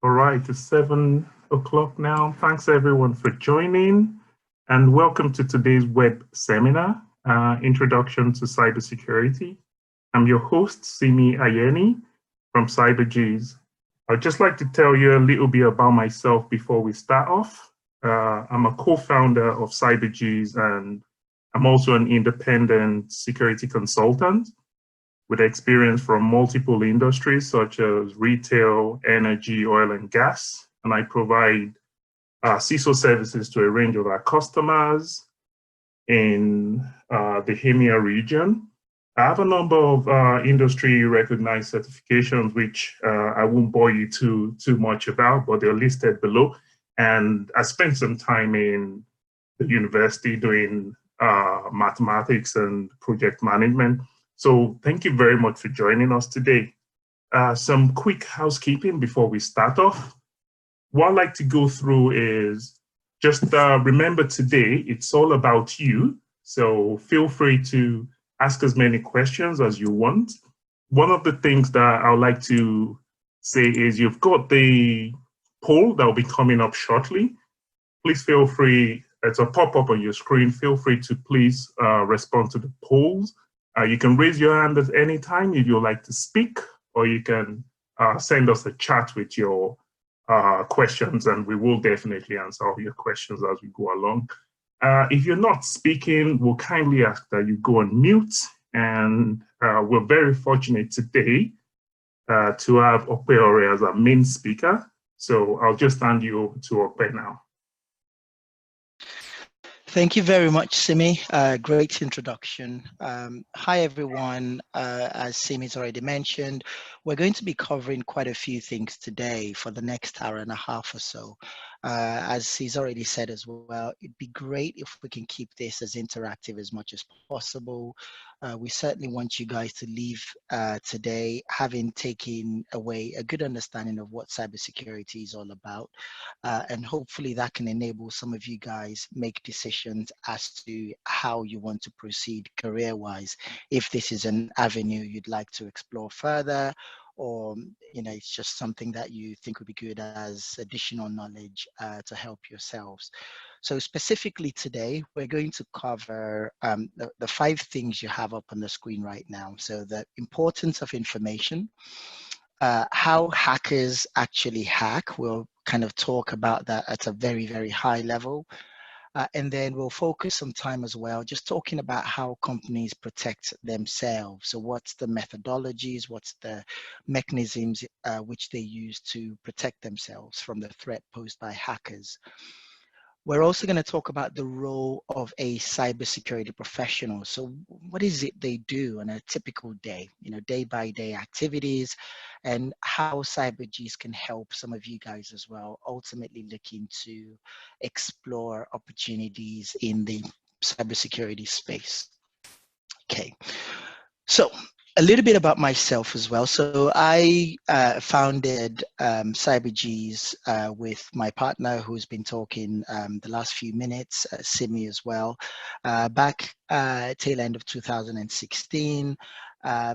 All right, it's 7 o'clock now. Thanks everyone for joining and welcome to today's web seminar, Introduction to Cybersecurity. I'm your host, Simi Ayeni from CyberGees. I'd just like to tell you a little bit about myself before we start off. I'm a co-founder of CyberGees and I'm also an independent security consultant with experience from multiple industries such as retail, energy, oil and gas. And I provide CISO services to a range of our customers in the EMEA region. I have a number of industry recognized certifications, which I won't bore you too much about, but they're listed below. And I spent some time in the university doing mathematics and project management. So thank you very much for joining us today. Some quick housekeeping before we start off. What I'd like to go through is just remember today, it's all about you. So feel free to ask as many questions as you want. One of the things that I would like to say is you've got the poll that will be coming up shortly. Please feel free, it's a pop-up on your screen. Feel free to please respond to the polls. You can raise your hand at any time if you'd like to speak, or you can send us a chat with your questions, and we will definitely answer all your questions as we go along. If you're not speaking, we'll kindly ask that you go on mute, and we're very fortunate today to have Okpe Ore as our main speaker. So I'll just hand you over to Okpe now. Thank you very much, Simi. Great introduction. Hi, everyone. As Simi's already mentioned, we're going to be covering quite a few things today for the next hour and a half or so. As he's already said as well, it'd be great if we can keep this as interactive as much as possible. We certainly want you guys to leave today having taken away a good understanding of what cybersecurity is all about. And hopefully that can enable some of you guys make decisions as to how you want to proceed career-wise, if this is an avenue you'd like to explore further, or it's just something that you think would be good as additional knowledge to help yourselves. So specifically today, we're going to cover the 5 things you have up on the screen right now. So the importance of information, how hackers actually hack. We'll kind of talk about that at a very, very high level. And then we'll focus some time as well, just talking about how companies protect themselves. So what's the methodologies, what's the mechanisms which they use to protect themselves from the threat posed by hackers. We're also going to talk about the role of a cybersecurity professional. So what is it they do on a typical day, day-by-day activities, and how CyberGees can help some of you guys as well, ultimately looking to explore opportunities in the cybersecurity space. Okay, so a little bit about myself as well. So I founded CyberGees with my partner who's been talking the last few minutes, Simi as well, back tail end of 2016.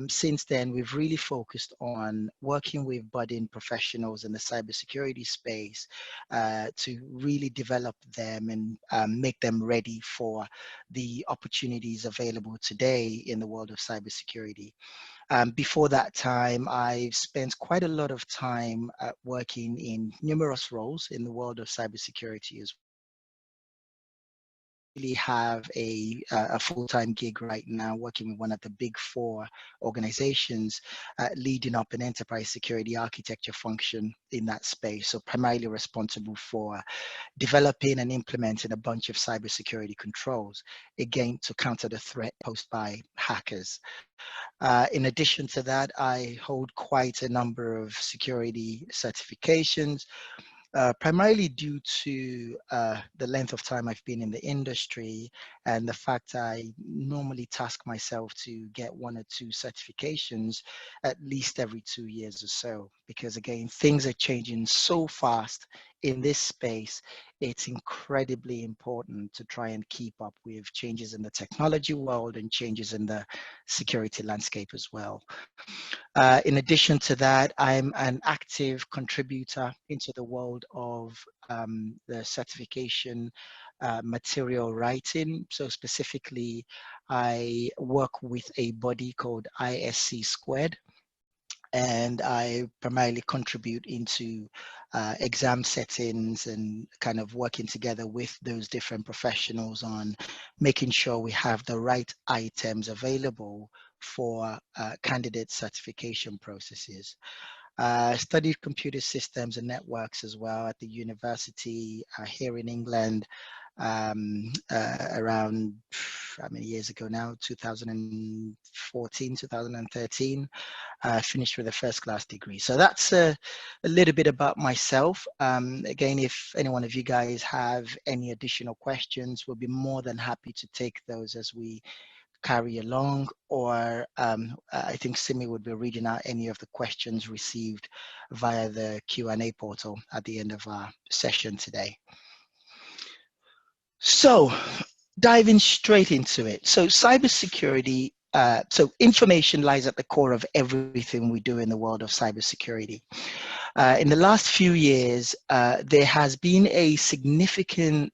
Since then, we've really focused on working with budding professionals in the cybersecurity space to really develop them and make them ready for the opportunities available today in the world of cybersecurity. Before that time, I've spent quite a lot of time working in numerous roles in the world of cybersecurity as well. Really have a full-time gig right now working with one of the big 4 organizations leading up an enterprise security architecture function in that space. So primarily responsible for developing and implementing a bunch of cybersecurity controls, again, to counter the threat posed by hackers. In addition to that, I hold quite a number of security certifications, primarily due to the length of time I've been in the industry and the fact I normally task myself to get 1 or 2 certifications at least every 2 years or so. because again, things are changing so fast in this space. It's incredibly important to try and keep up with changes in the technology world and changes in the security landscape as well. In addition to that, I'm an active contributor into the world of the certification material writing. So specifically, I work with a body called ISC Squared, and I primarily contribute into exam settings and kind of working together with those different professionals on making sure we have the right items available for candidate certification processes. I studied computer systems and networks as well at the university here in England around how many years ago now, 2014, 2013. Finished with a first class degree. So that's a little bit about myself. Again, if any one of you guys have any additional questions, we'll be more than happy to take those as we carry along, or I think Simi would be reading out any of the questions received via the Q&A portal at the end of our session today. So diving straight into it. So cybersecurity, so information lies at the core of everything we do in the world of cybersecurity. In the last few years, there has been a significant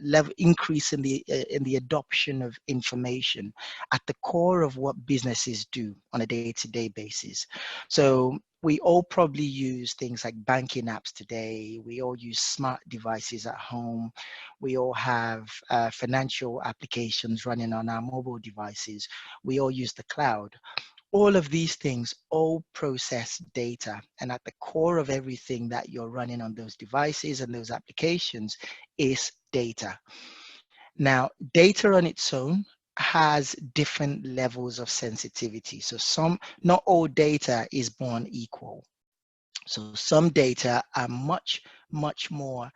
level increase in the adoption of information at the core of what businesses do on a day-to-day basis. So we all probably use things like banking apps today. We all use smart devices at home. We all have financial applications running on our mobile devices. We all use the cloud. All of these things all process data, and at the core of everything that you're running on those devices and those applications is data. Now, data on its own has different levels of sensitivity. So not all data is born equal. So some data are much, much more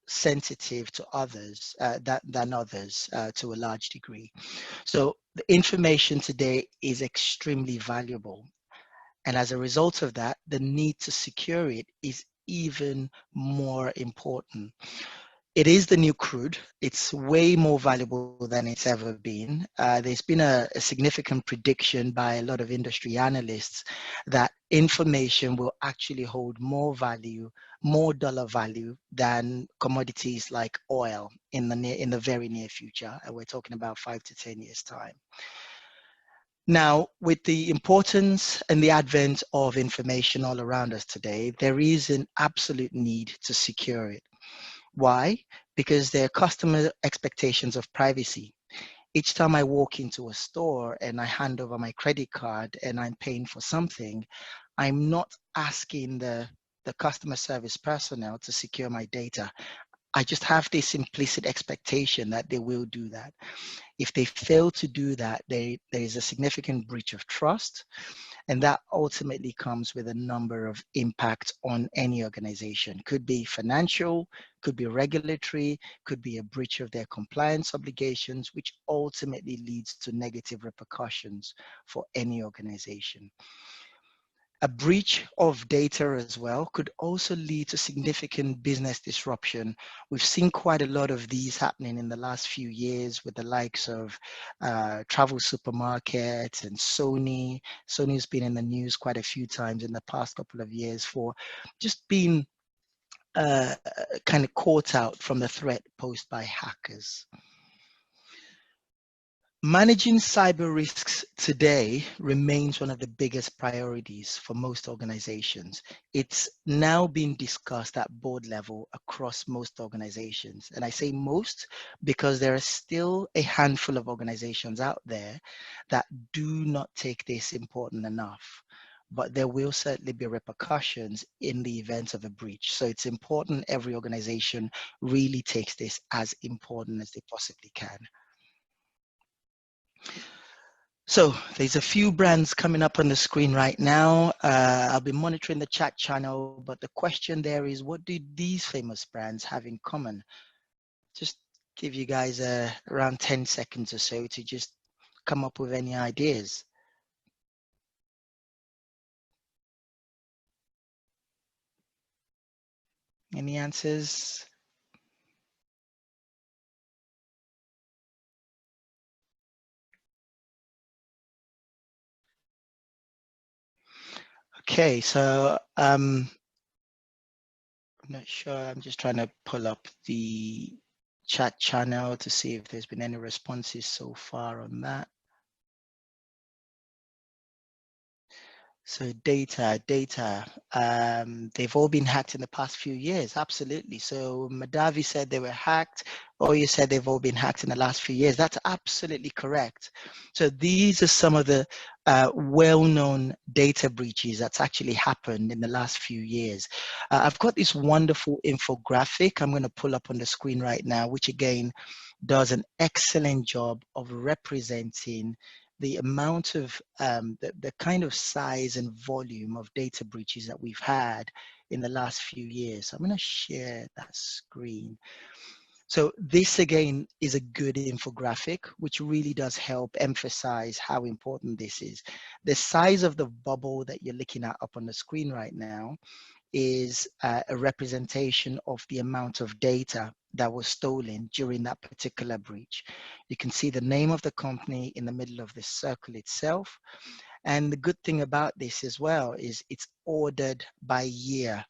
sensitive to others than others to a large degree. So the information today is extremely valuable. And as a result of that, the need to secure it is even more important. It is the new crude. It's way more valuable than it's ever been. There's been a significant prediction by a lot of industry analysts that information will actually hold more value, more dollar value than commodities like oil in the very near future. And we're talking about 5 to 10 years time. Now, with the importance and the advent of information all around us today, there is an absolute need to secure it. Why? Because there are customer expectations of privacy. Each time I walk into a store and I hand over my credit card and I'm paying for something, I'm not asking the customer service personnel to secure my data. I just have this implicit expectation that they will do that. If they fail to do that, there is a significant breach of trust, and that ultimately comes with a number of impacts on any organization. Could be financial, could be regulatory, could be a breach of their compliance obligations, which ultimately leads to negative repercussions for any organization. A breach of data as well could also lead to significant business disruption. We've seen quite a lot of these happening in the last few years with the likes of travel supermarkets and Sony. Sony's been in the news quite a few times in the past couple of years for just being kind of caught out from the threat posed by hackers. Managing cyber risks today remains one of the biggest priorities for most organizations. It's now being discussed at board level across most organizations. And I say most because there are still a handful of organizations out there that do not take this important enough. But there will certainly be repercussions in the event of a breach. So it's important every organization really takes this as important as they possibly can. So there's a few brands coming up on the screen right now. I'll be monitoring the chat channel, but the question there is, what do these famous brands have in common? Just give you guys around 10 seconds or so to just come up with any ideas. Any answers? Okay, so I'm not sure. I'm just trying to pull up the chat channel to see if there's been any responses so far on that. So data, they've all been hacked in the past few years, absolutely. So Madavi said they were hacked, or you said they've all been hacked in the last few years. That's absolutely correct. So these are some of the well-known data breaches that's actually happened in the last few years. I've got this wonderful infographic I'm going to pull up on the screen right now, which again does an excellent job of representing the amount of the kind of size and volume of data breaches that we've had in the last few years. So I'm going to share that screen. So this again is a good infographic, which really does help emphasize how important this is. The size of the bubble that you're looking at up on the screen right now is a representation of the amount of data that was stolen during that particular breach. You can see the name of the company in the middle of the circle itself. And the good thing about this as well is it's ordered by year.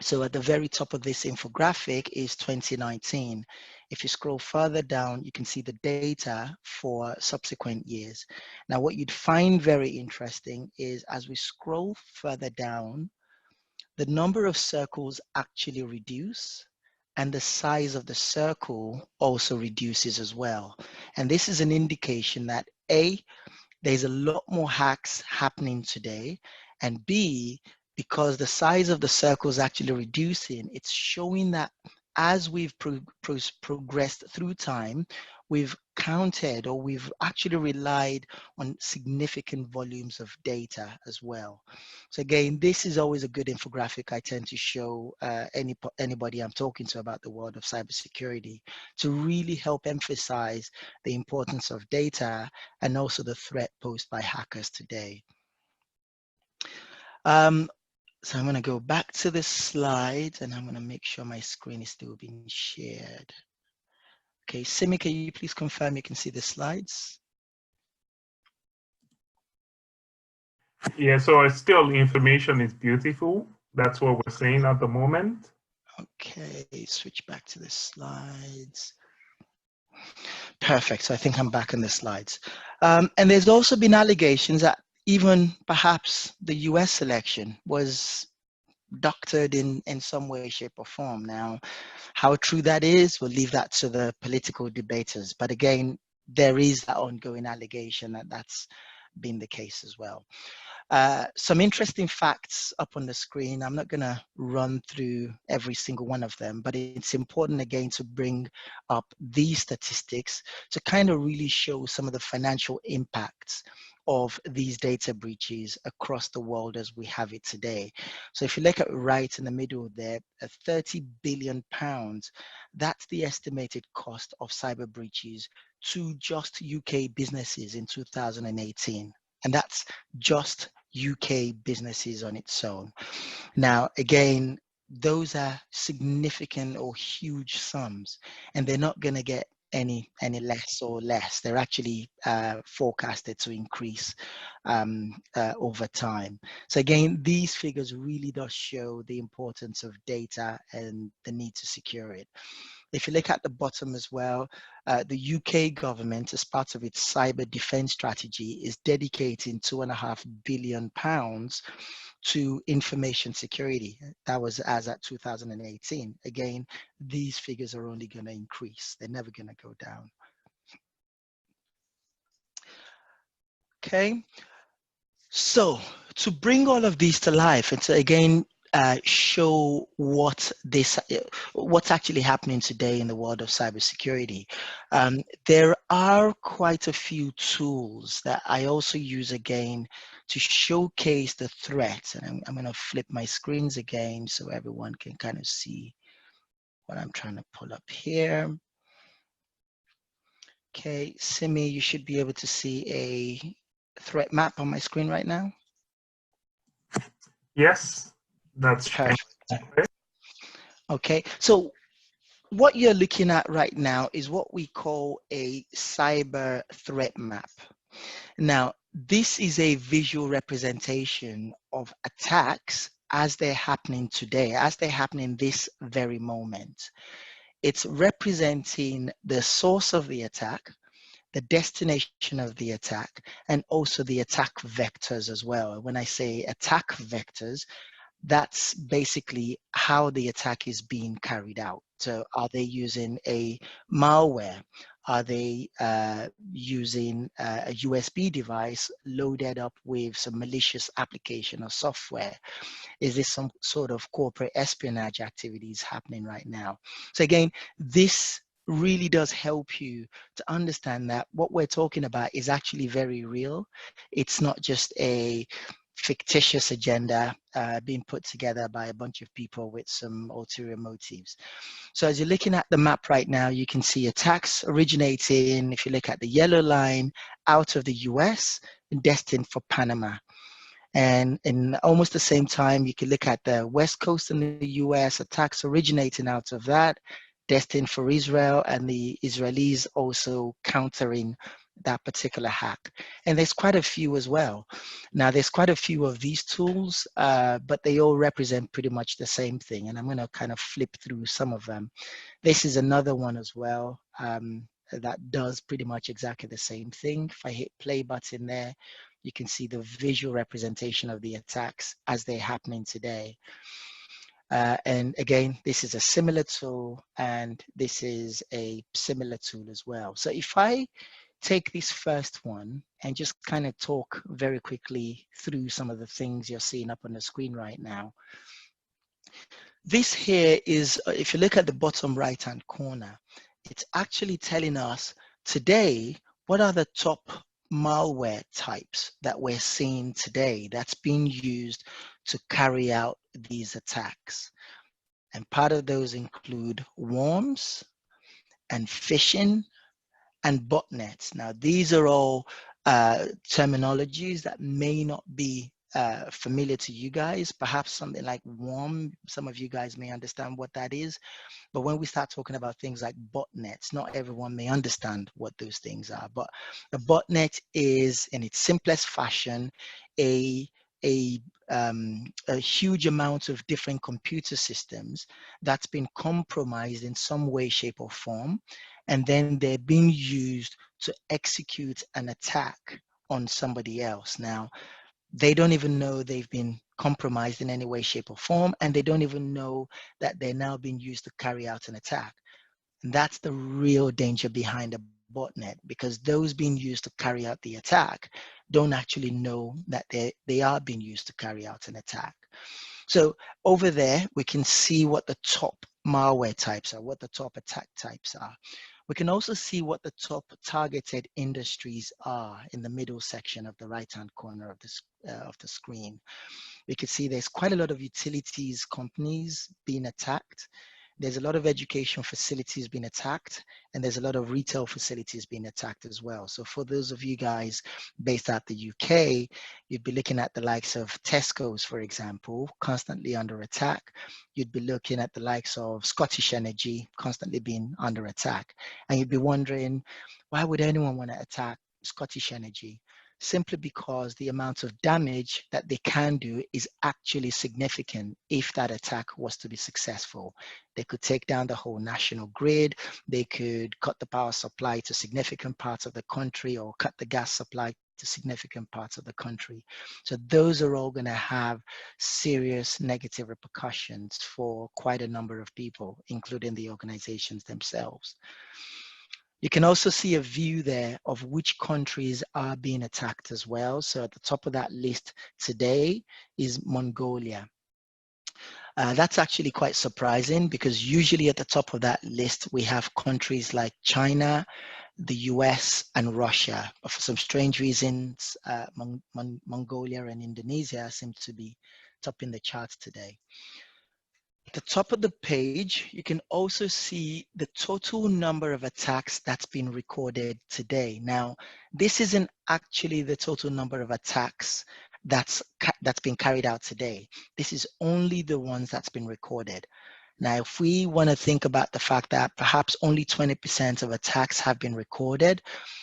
So at the very top of this infographic is 2019. If you scroll further down, you can see the data for subsequent years. Now, what you'd find very interesting is as we scroll further down, the number of circles actually reduce, and the size of the circle also reduces as well. And this is an indication that A, there's a lot more hacks happening today, and B, because the size of the circle is actually reducing, it's showing that as we've progressed through time, we've counted or we've actually relied on significant volumes of data as well. So again, this is always a good infographic I tend to show anybody I'm talking to about the world of cybersecurity to really help emphasize the importance of data and also the threat posed by hackers today. So I'm going to go back to the slides and I'm going to make sure my screen is still being shared. Okay, Simi, can you please confirm you can see the slides? Yeah, so still information is beautiful. That's what we're saying at the moment. Okay, switch back to the slides. Perfect, so I think I'm back on the slides. And there's also been allegations that even perhaps the US election was doctored in some way, shape or form. Now, how true that is, we'll leave that to the political debaters. But again, there is that ongoing allegation that that's been the case as well. Some interesting facts up on the screen. I'm not going to run through every single one of them, but it's important again to bring up these statistics to kind of really show some of the financial impacts of these data breaches across the world as we have it today. So if you look at right in the middle there, 30 billion pounds, that's the estimated cost of cyber breaches to just UK businesses in 2018. And that's just UK businesses on its own. Now, again, those are significant or huge sums, and they're not going to get any less or less. They're actually forecasted to increase over time. So again, these figures really does show the importance of data and the need to secure it. If you look at the bottom as well, the UK government, as part of its cyber defense strategy, is dedicating £2.5 billion to information security. That was as at 2018. Again, these figures are only going to increase. They're never going to go down. Okay. So to bring all of these to life and to again show what's actually happening today in the world of cybersecurity, there are quite a few tools that I also use again to showcase the threats. And I'm going to flip my screens again so everyone can kind of see what I'm trying to pull up here. Okay, Simi, you should be able to see a threat map on my screen right now. Yes, that's perfect. Okay, so what you're looking at right now is what we call a cyber threat map. Now, this is a visual representation of attacks as they're happening today, as they're happening this very moment. It's representing the source of the attack, the destination of the attack, and also the attack vectors as well. When I say attack vectors, that's basically how the attack is being carried out. So are they using a malware? Are they using a USB device loaded up with some malicious application or software? Is this some sort of corporate espionage activities happening right now? So again, this really does help you to understand that what we're talking about is actually very real. It's not just a fictitious agenda being put together by a bunch of people with some ulterior motives. So as you're looking at the map right now, you can see attacks originating, if you look at the yellow line, out of the US and destined for Panama. And in almost the same time, you can look at the West Coast in the US, attacks originating out of that, destined for Israel, and the Israelis also countering that particular hack. And there's quite a few as well. Now, there's quite a few of these tools, but they all represent pretty much the same thing. And I'm going to kind of flip through some of them. This is another one as well. That does pretty much exactly the same thing. If I hit play button there, you can see the visual representation of the attacks as they're happening today. And again, this is a similar tool, and this is a similar tool as well. So if I take this first one and just kind of talk very quickly through some of the things you're seeing up on the screen right now. This here is, if you look at the bottom right-hand corner, it's actually telling us today, what are the top malware types that we're seeing today that's being used to carry out these attacks. And part of those include worms and phishing and botnets. Now, these are all terminologies that may not be familiar to you guys. Perhaps something like worm, some of you guys may understand what that is. But when we start talking about things like botnets, not everyone may understand what those things are. But a botnet is, in its simplest fashion, a huge amount of different computer systems that's been compromised in some way, shape, or form, and then they're being used to execute an attack on somebody else. Now, they don't even know they've been compromised in any way, shape, or form, and they don't even know that they're now being used to carry out an attack. And that's the real danger behind a botnet, because those being used to carry out the attack don't actually know that they are being used to carry out an attack. So over there, we can see what the top malware types are, what the top attack types are. We can also see what the top targeted industries are in the middle section of the right-hand corner of the screen. We can see there's quite a lot of utilities companies being attacked. There's a lot of education facilities being attacked, and there's a lot of retail facilities being attacked as well. So for those of you guys based out the UK, you'd be looking at the likes of Tesco's, for example, constantly under attack. You'd be looking at the likes of Scottish Energy constantly being under attack. And you'd be wondering, why would anyone want to attack Scottish Energy? Simply because the amount of damage that they can do is actually significant if that attack was to be successful. They could take down the whole national grid, they could cut the power supply to significant parts of the country, or cut the gas supply to significant parts of the country. So those are all going to have serious negative repercussions for quite a number of people, including the organizations themselves. You can also see a view there of which countries are being attacked as well. So at the top of that list today is Mongolia. That's actually quite surprising, because usually at the top of that list, we have countries like China, the US, and Russia. But for some strange reasons, Mongolia and Indonesia seem to be topping the charts today. At the top of the page, you can also see the total number of attacks that's been recorded today. Now, this isn't actually the total number of attacks that's been carried out today. This is only the ones that's been recorded. Now, if we want to think about the fact that perhaps only 20% of attacks have been recorded,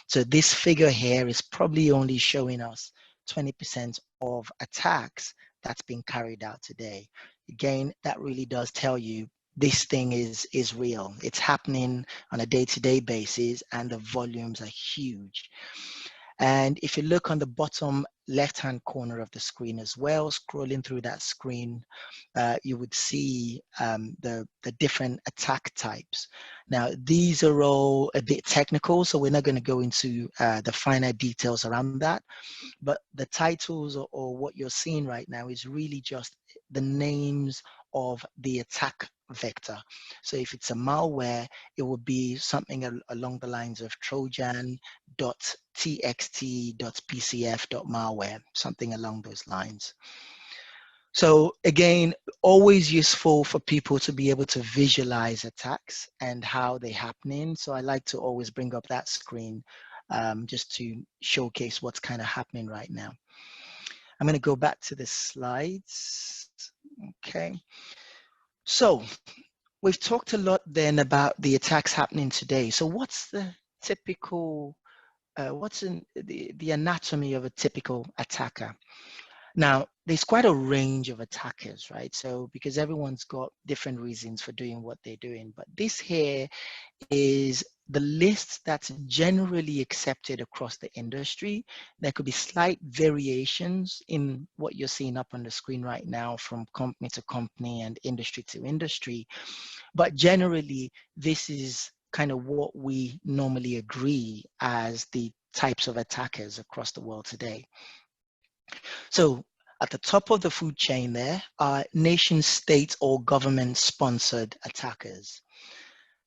so this figure here is probably only showing us 20% of attacks that's being carried out today. Again, that really does tell you this thing is real. It's happening on a day-to-day basis, and the volumes are huge. And if you look on the bottom left-hand corner of the screen as well, scrolling through that screen, you would see the different attack types. Now, these are all a bit technical, so we're not going to go into the finer details around that. But the titles or what you're seeing right now is really just the names of the attack vector. So if it's a malware, it would be something along the lines of trojan.txt.pcf.malware, something along those lines. So again, always useful for people to be able to visualize attacks and how they're happening. So I like to always bring up that screen just to showcase what's kind of happening right now. I'm going to go back to the slides. Okay. So we've talked a lot then about the attacks happening today. So what's the typical, what's in the anatomy of a typical attacker? Now, there's quite a range of attackers, right? So because everyone's got different reasons for doing what they're doing, but this here is the list that's generally accepted across the industry. There could be slight variations in what you're seeing up on the screen right now from company to company and industry to industry. But generally, this is kind of what we normally agree as the types of attackers across the world today. So at the top of the food chain there are nation state or government sponsored attackers.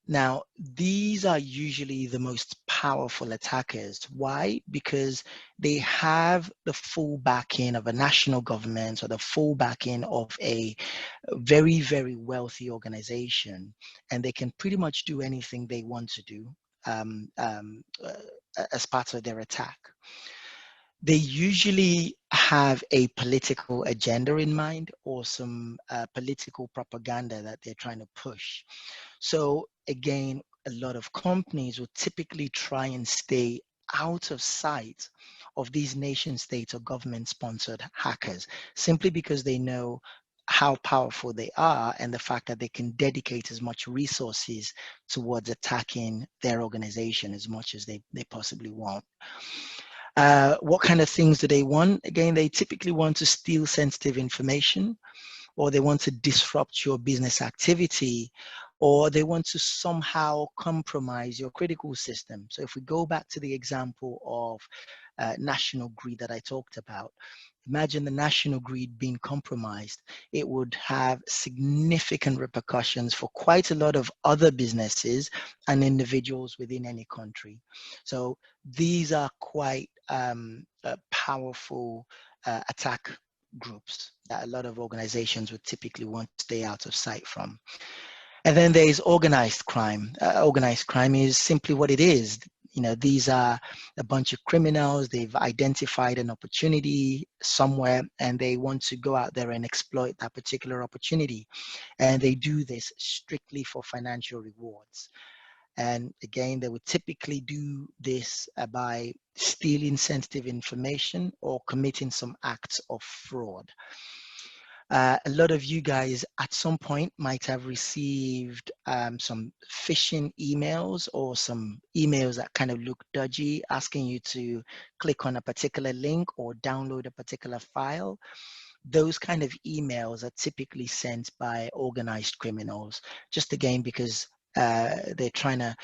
Now, these are usually the most powerful attackers. Why? Because they have the full backing of a national government or the full backing of a very, very wealthy organization, and they can pretty much do anything they want to do as part of their attack. They usually have a political agenda in mind or some political propaganda that they're trying to push. So again, a lot of companies will typically try and stay out of sight of these nation states or government sponsored hackers, simply because they know how powerful they are and the fact that they can dedicate as much resources towards attacking their organization as much as they possibly want. What kind of things do they want? Again, they typically want to steal sensitive information, or they want to disrupt your business activity, or they want to somehow compromise your critical system. So if we go back to the example of national grid that I talked about, imagine the national grid being compromised. It would have significant repercussions for quite a lot of other businesses and individuals within any country. So these are quite powerful attack groups that a lot of organizations would typically want to stay out of sight from. And then there is organized crime. Organized crime is simply what it is. You know, these are a bunch of criminals. They've identified an opportunity somewhere and they want to go out there and exploit that particular opportunity. And they do this strictly for financial rewards. And again, they would typically do this by stealing sensitive information or committing some acts of fraud. A lot of you guys at some point might have received some phishing emails or some emails that kind of look dodgy, asking you to click on a particular link or download a particular file. Those kind of emails are typically sent by organized criminals, just again because they're trying to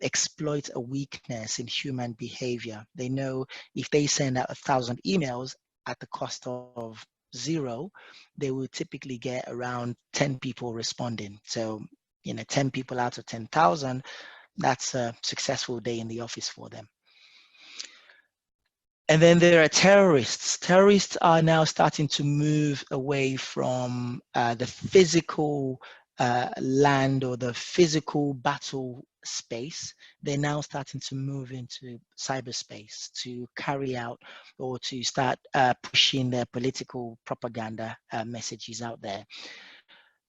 exploit a weakness in human behavior. They know if they send out 1,000 emails at the cost of 0, they will typically get around 10 people responding. So, 10 people out of 10,000, that's a successful day in the office for them. And then there are terrorists. Terrorists are now starting to move away from the physical land or the physical battle space. They're now starting to move into cyberspace to carry out or to start pushing their political propaganda messages out there.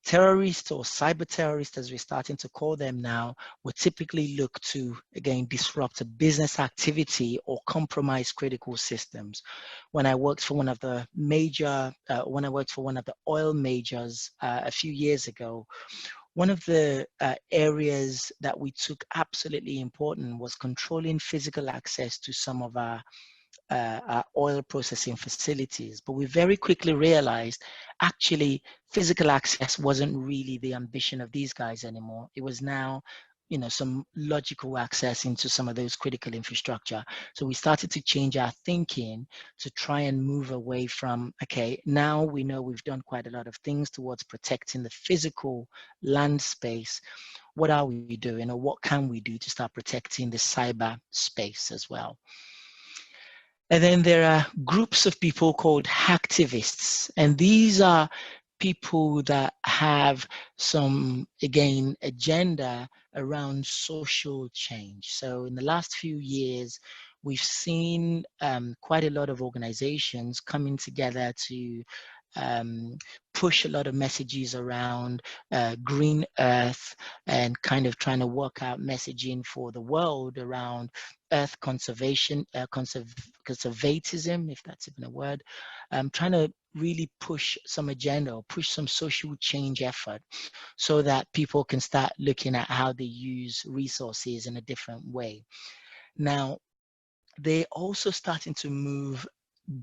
Terrorists or cyber terrorists, as we're starting to call them now, would typically look to, again, disrupt a business activity or compromise critical systems. When I worked for one of the oil majors a few years ago, one of the areas that we took absolutely important was controlling physical access to some of our oil processing facilities. But we very quickly realized actually physical access wasn't really the ambition of these guys anymore. It was now, some logical access into some of those critical infrastructure. So we started to change our thinking to try and move away from, okay, now we know we've done quite a lot of things towards protecting the physical land space. What are we doing, or what can we do to start protecting the cyber space as well? And then there are groups of people called hacktivists. And these are people that have some, again, agenda around social change. So in the last few years, we've seen quite a lot of organizations coming together to push a lot of messages around green earth and kind of trying to work out messaging for the world around earth conservation, conservatism, if that's even a word, trying to really push some agenda or push some social change effort so that people can start looking at how they use resources in a different way. Now, they're also starting to move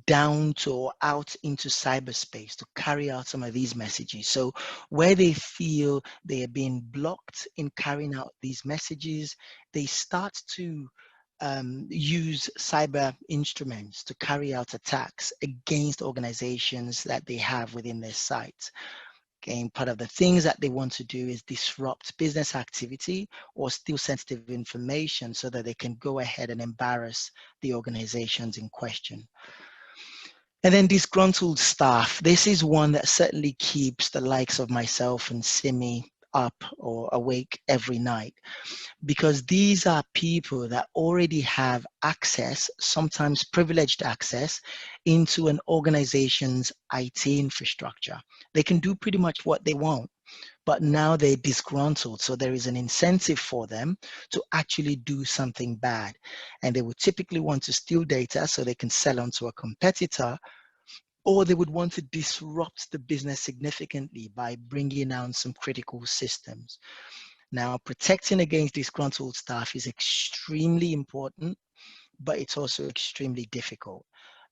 down to or out into cyberspace to carry out some of these messages. So where they feel they are being blocked in carrying out these messages, they start to use cyber instruments to carry out attacks against organizations that they have within their sites. Again, part of the things that they want to do is disrupt business activity or steal sensitive information so that they can go ahead and embarrass the organizations in question. And then disgruntled staff. This is one that certainly keeps the likes of myself and Simi up or awake every night, because these are people that already have access, sometimes privileged access, into an organization's IT infrastructure. They can do pretty much what they want, but now they're disgruntled. So there is an incentive for them to actually do something bad. And they would typically want to steal data so they can sell on to a competitor, or they would want to disrupt the business significantly by bringing down some critical systems. Now, protecting against disgruntled staff is extremely important, but it's also extremely difficult.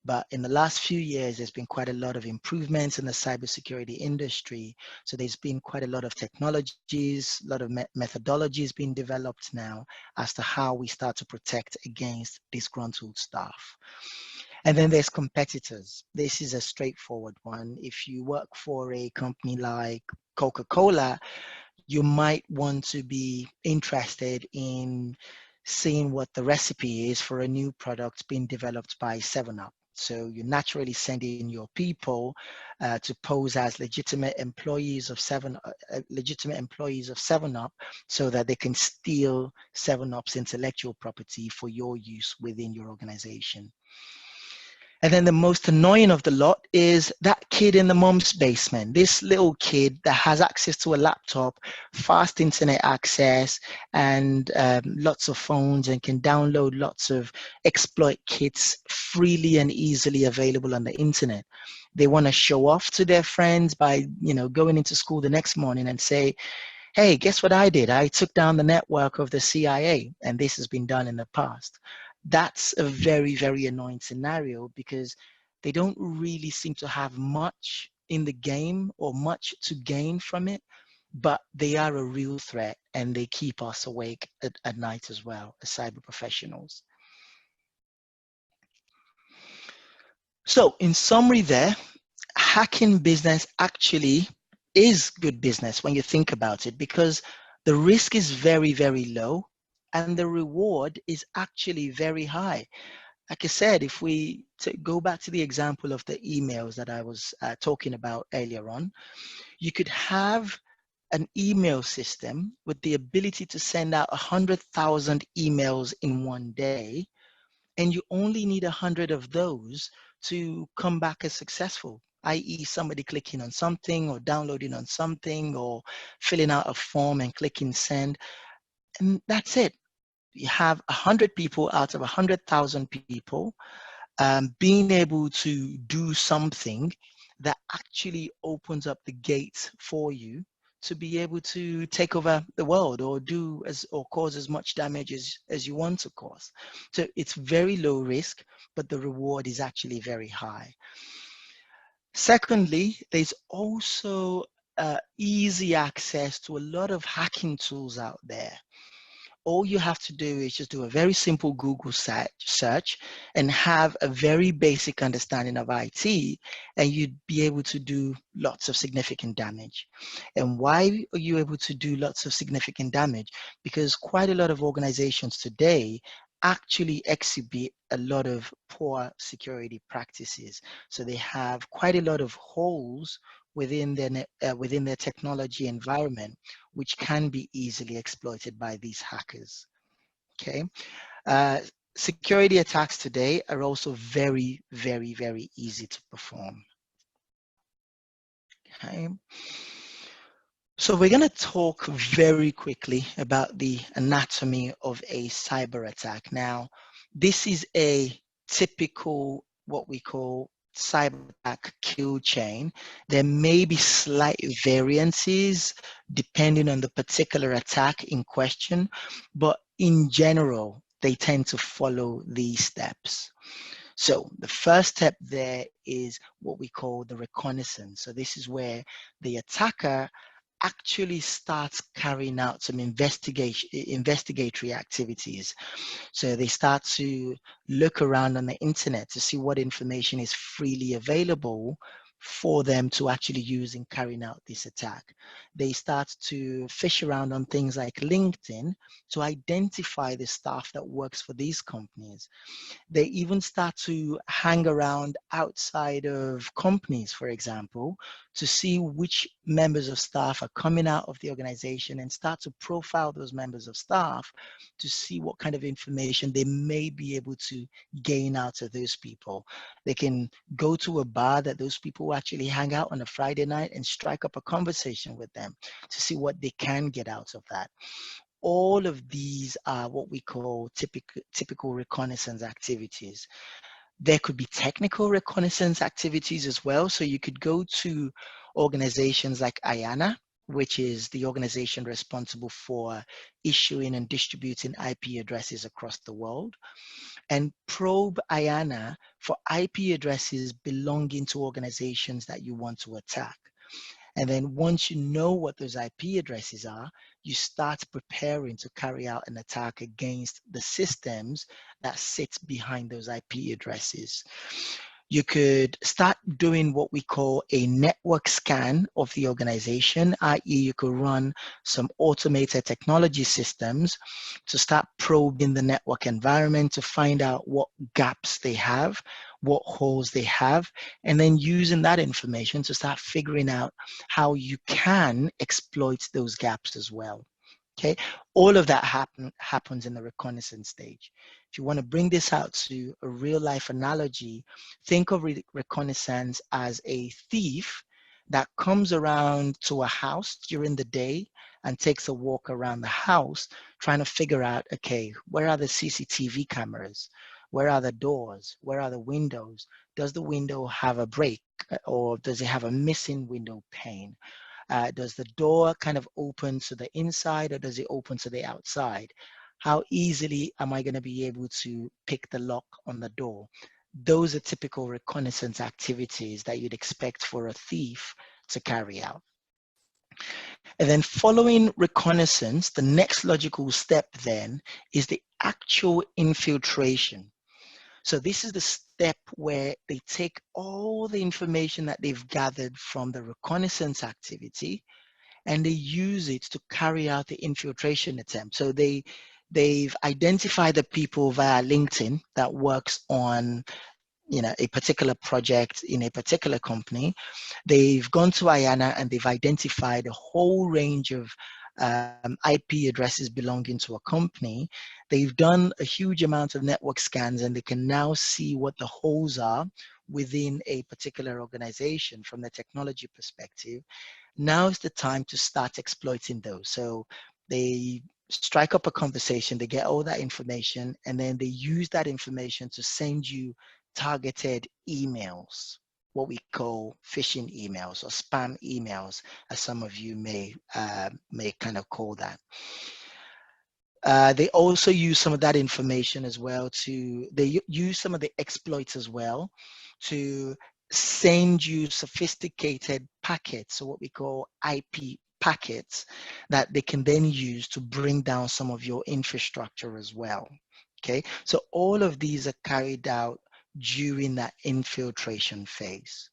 But in the last few years, there's been quite a lot of improvements in the cybersecurity industry. So there's been quite a lot of technologies, a lot of methodologies being developed now as to how we start to protect against disgruntled staff. And then there's competitors. This is a straightforward one. If you work for a company like Coca-Cola, you might want to be interested in seeing what the recipe is for a new product being developed by 7-Up. So you naturally send in your people to pose as legitimate employees of 7-Up, so that they can steal 7-Up's intellectual property for your use within your organization. And then the most annoying of the lot is that kid in the mom's basement, this little kid that has access to a laptop, fast internet access, and lots of phones, and can download lots of exploit kits freely and easily available on the internet. They want to show off to their friends by, going into school the next morning and say, hey, guess what I did? I took down the network of the CIA, and this has been done in the past. That's a very, very annoying scenario, because they don't really seem to have much in the game or much to gain from it, but they are a real threat, and they keep us awake at night as well as cyber professionals. So in summary there, hacking business actually is good business when you think about it, because the risk is very, very low and the reward is actually very high. Like I said, if we go back to the example of the emails that I was talking about earlier on, you could have an email system with the ability to send out 100,000 emails in one day, and you only need 100 of those to come back as successful. i.e. somebody clicking on something or downloading on something or filling out a form and clicking send. And that's it. You have 100 people out of 100,000 people being able to do something that actually opens up the gates for you to be able to take over the world or do or cause as much damage as you want to cause. So it's very low risk, but the reward is actually very high. Secondly, there's also easy access to a lot of hacking tools out there. All you have to do is just do a very simple Google search and have a very basic understanding of IT, and you'd be able to do lots of significant damage. And why are you able to do lots of significant damage? Because quite a lot of organizations today actually exhibit a lot of poor security practices. So they have quite a lot of holes within their technology environment, which can be easily exploited by these hackers. Okay, uh, security attacks today are also very, very, very easy to perform. Okay. So we're going to talk very quickly about the anatomy of a cyber attack. Now, this is a typical, what we call cyber attack kill chain. There may be slight variances depending on the particular attack in question, but in general, they tend to follow these steps. So the first step there is what we call the reconnaissance. So this is where the attacker actually starts carrying out some investigatory activities. So they start to look around on the internet to see what information is freely available for them to actually use in carrying out this attack. They start to fish around on things like LinkedIn to identify the staff that works for these companies. They even start to hang around outside of companies, for example, to see which members of staff are coming out of the organization and start to profile those members of staff to see what kind of information they may be able to gain out of those people. They can go to a bar that those people actually hang out on a Friday night and strike up a conversation with them to see what they can get out of that. All of these are what we call typical reconnaissance activities. There could be technical reconnaissance activities as well. So you could go to organizations like IANA, which is the organization responsible for issuing and distributing IP addresses across the world, and probe IANA for IP addresses belonging to organizations that you want to attack. And then once you know what those IP addresses are, you start preparing to carry out an attack against the systems that sit behind those IP addresses. You could start doing what we call a network scan of the organization, i.e. you could run some automated technology systems to start probing the network environment to find out what gaps they have, what holes they have, and then using that information to start figuring out how you can exploit those gaps as well. Okay, all of that happens in the reconnaissance stage. If you want to bring this out to a real life analogy, think of reconnaissance as a thief that comes around to a house during the day and takes a walk around the house trying to figure out, okay, where are the CCTV cameras? Where are the doors? Where are the windows? Does the window have a break or does it have a missing window pane? Does the door kind of open to the inside or does it open to the outside? How easily am I going to be able to pick the lock on the door? Those are typical reconnaissance activities that you'd expect for a thief to carry out. And then following reconnaissance, the next logical step then is the actual infiltration. So this is the step where they take all the information that they've gathered from the reconnaissance activity and they use it to carry out the infiltration attempt. So they've identified the people via LinkedIn that works on a particular project in a particular company. They've gone to IANA and they've identified a whole range of IP addresses belonging to a company. They've done a huge amount of network scans and they can now see what the holes are within a particular organization from the technology perspective. Now is the time to start exploiting those. So they strike up a conversation, they get all that information, and then they use that information to send you targeted emails, what we call phishing emails or spam emails, as some of you may kind of call that. They also use some of that information as well they use some of the exploits as well to send you sophisticated packets, so what we call IP packets, that they can then use to bring down some of your infrastructure as well. Okay, so all of these are carried out during that infiltration phase.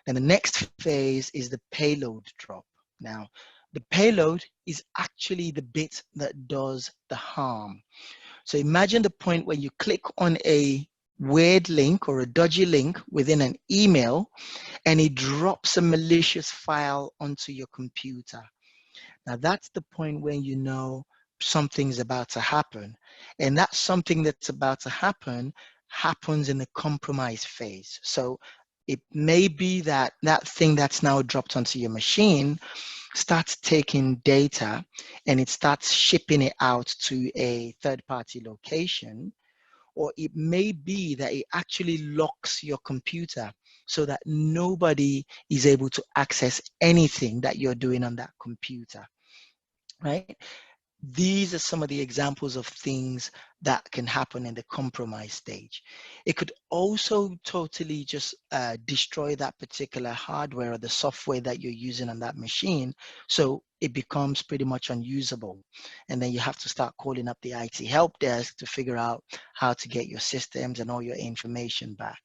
And the next phase is the payload drop. Now, the payload is actually the bit that does the harm. So imagine the point where you click on a weird link or a dodgy link within an email and it drops a malicious file onto your computer. Now that's the point when you know something's about to happen. And that something that's about to happen happens in the compromise phase. So it may be that that thing that's now dropped onto your machine starts taking data and it starts shipping it out to a third-party location, or it may be that it actually locks your computer so that nobody is able to access anything that you're doing on that computer, right? These are some of the examples of things that can happen in the compromise stage. It could also totally just destroy that particular hardware or the software that you're using on that machine, so it becomes pretty much unusable. And then you have to start calling up the IT help desk to figure out how to get your systems and all your information back.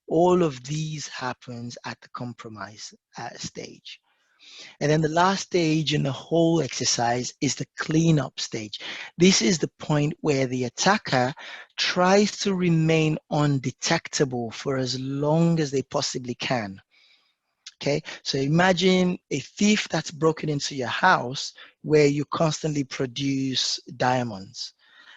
All of these happens at the compromise stage. And then the last stage in the whole exercise is the cleanup stage. This is the point where the attacker tries to remain undetectable for as long as they possibly can. Okay, so imagine a thief that's broken into your house where you constantly produce diamonds.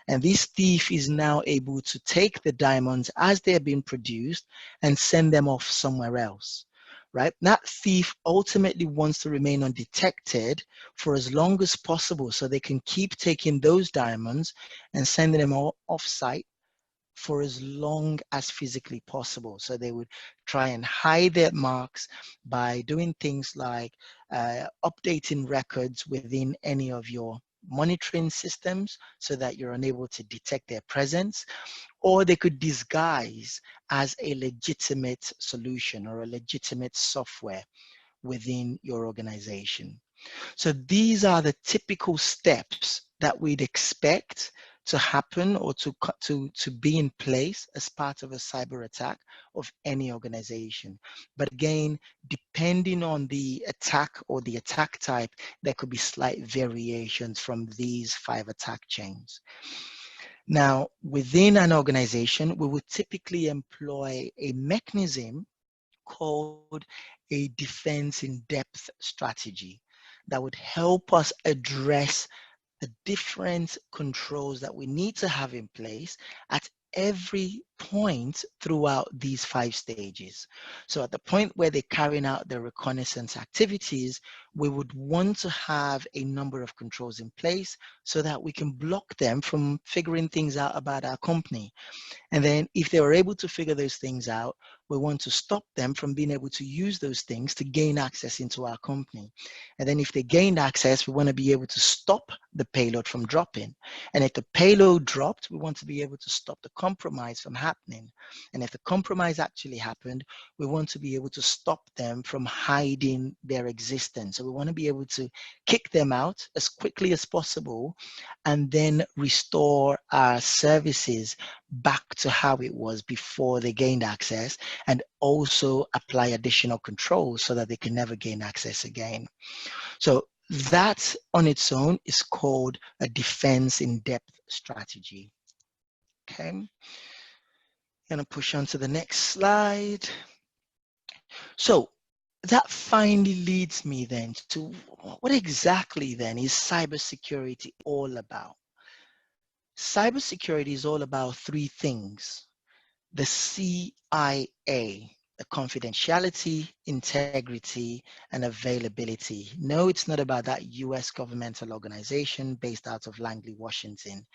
And this thief is now able to take the diamonds as they're being produced and send them off somewhere else, right? That thief ultimately wants to remain undetected for as long as possible so they can keep taking those diamonds and sending them off site for as long as physically possible. So they would try and hide their marks by doing things like updating records within any of your monitoring systems so that you're unable to detect their presence, or they could disguise as a legitimate solution or a legitimate software within your organization. So these are the typical steps that we'd expect to happen or to be in place as part of a cyber attack of any organization. But again, depending on the attack or the attack type, there could be slight variations from these 5 attack chains. Now, within an organization, we would typically employ a mechanism called a defense in depth strategy that would help us address the different controls that we need to have in place at every point throughout these 5 stages. So at the point where they're carrying out their reconnaissance activities, we would want to have a number of controls in place so that we can block them from figuring things out about our company. And then if they were able to figure those things out, we want to stop them from being able to use those things to gain access into our company. And then if they gained access, we want to be able to stop the payload from dropping. And if the payload dropped, we want to be able to stop the compromise from happening. And if the compromise actually happened, we want to be able to stop them from hiding their existence. So we want to be able to kick them out as quickly as possible and then restore our services back to how it was before they gained access, and also apply additional controls so that they can never gain access again. So that on its own is called a defense in depth strategy. Okay. Gonna push on to the next slide. So that finally leads me then to what exactly then is cybersecurity all about? Cybersecurity is all about three things. The CIA, the confidentiality, integrity, and availability. No, it's not about that US governmental organization based out of Langley, Washington.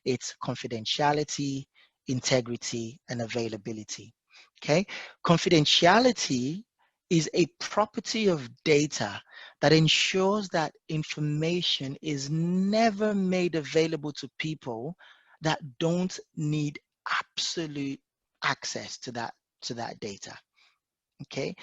It's confidentiality, integrity, and availability. Okay, confidentiality is a property of data that ensures that information is never made available to people that don't need absolute access to that data. Okay,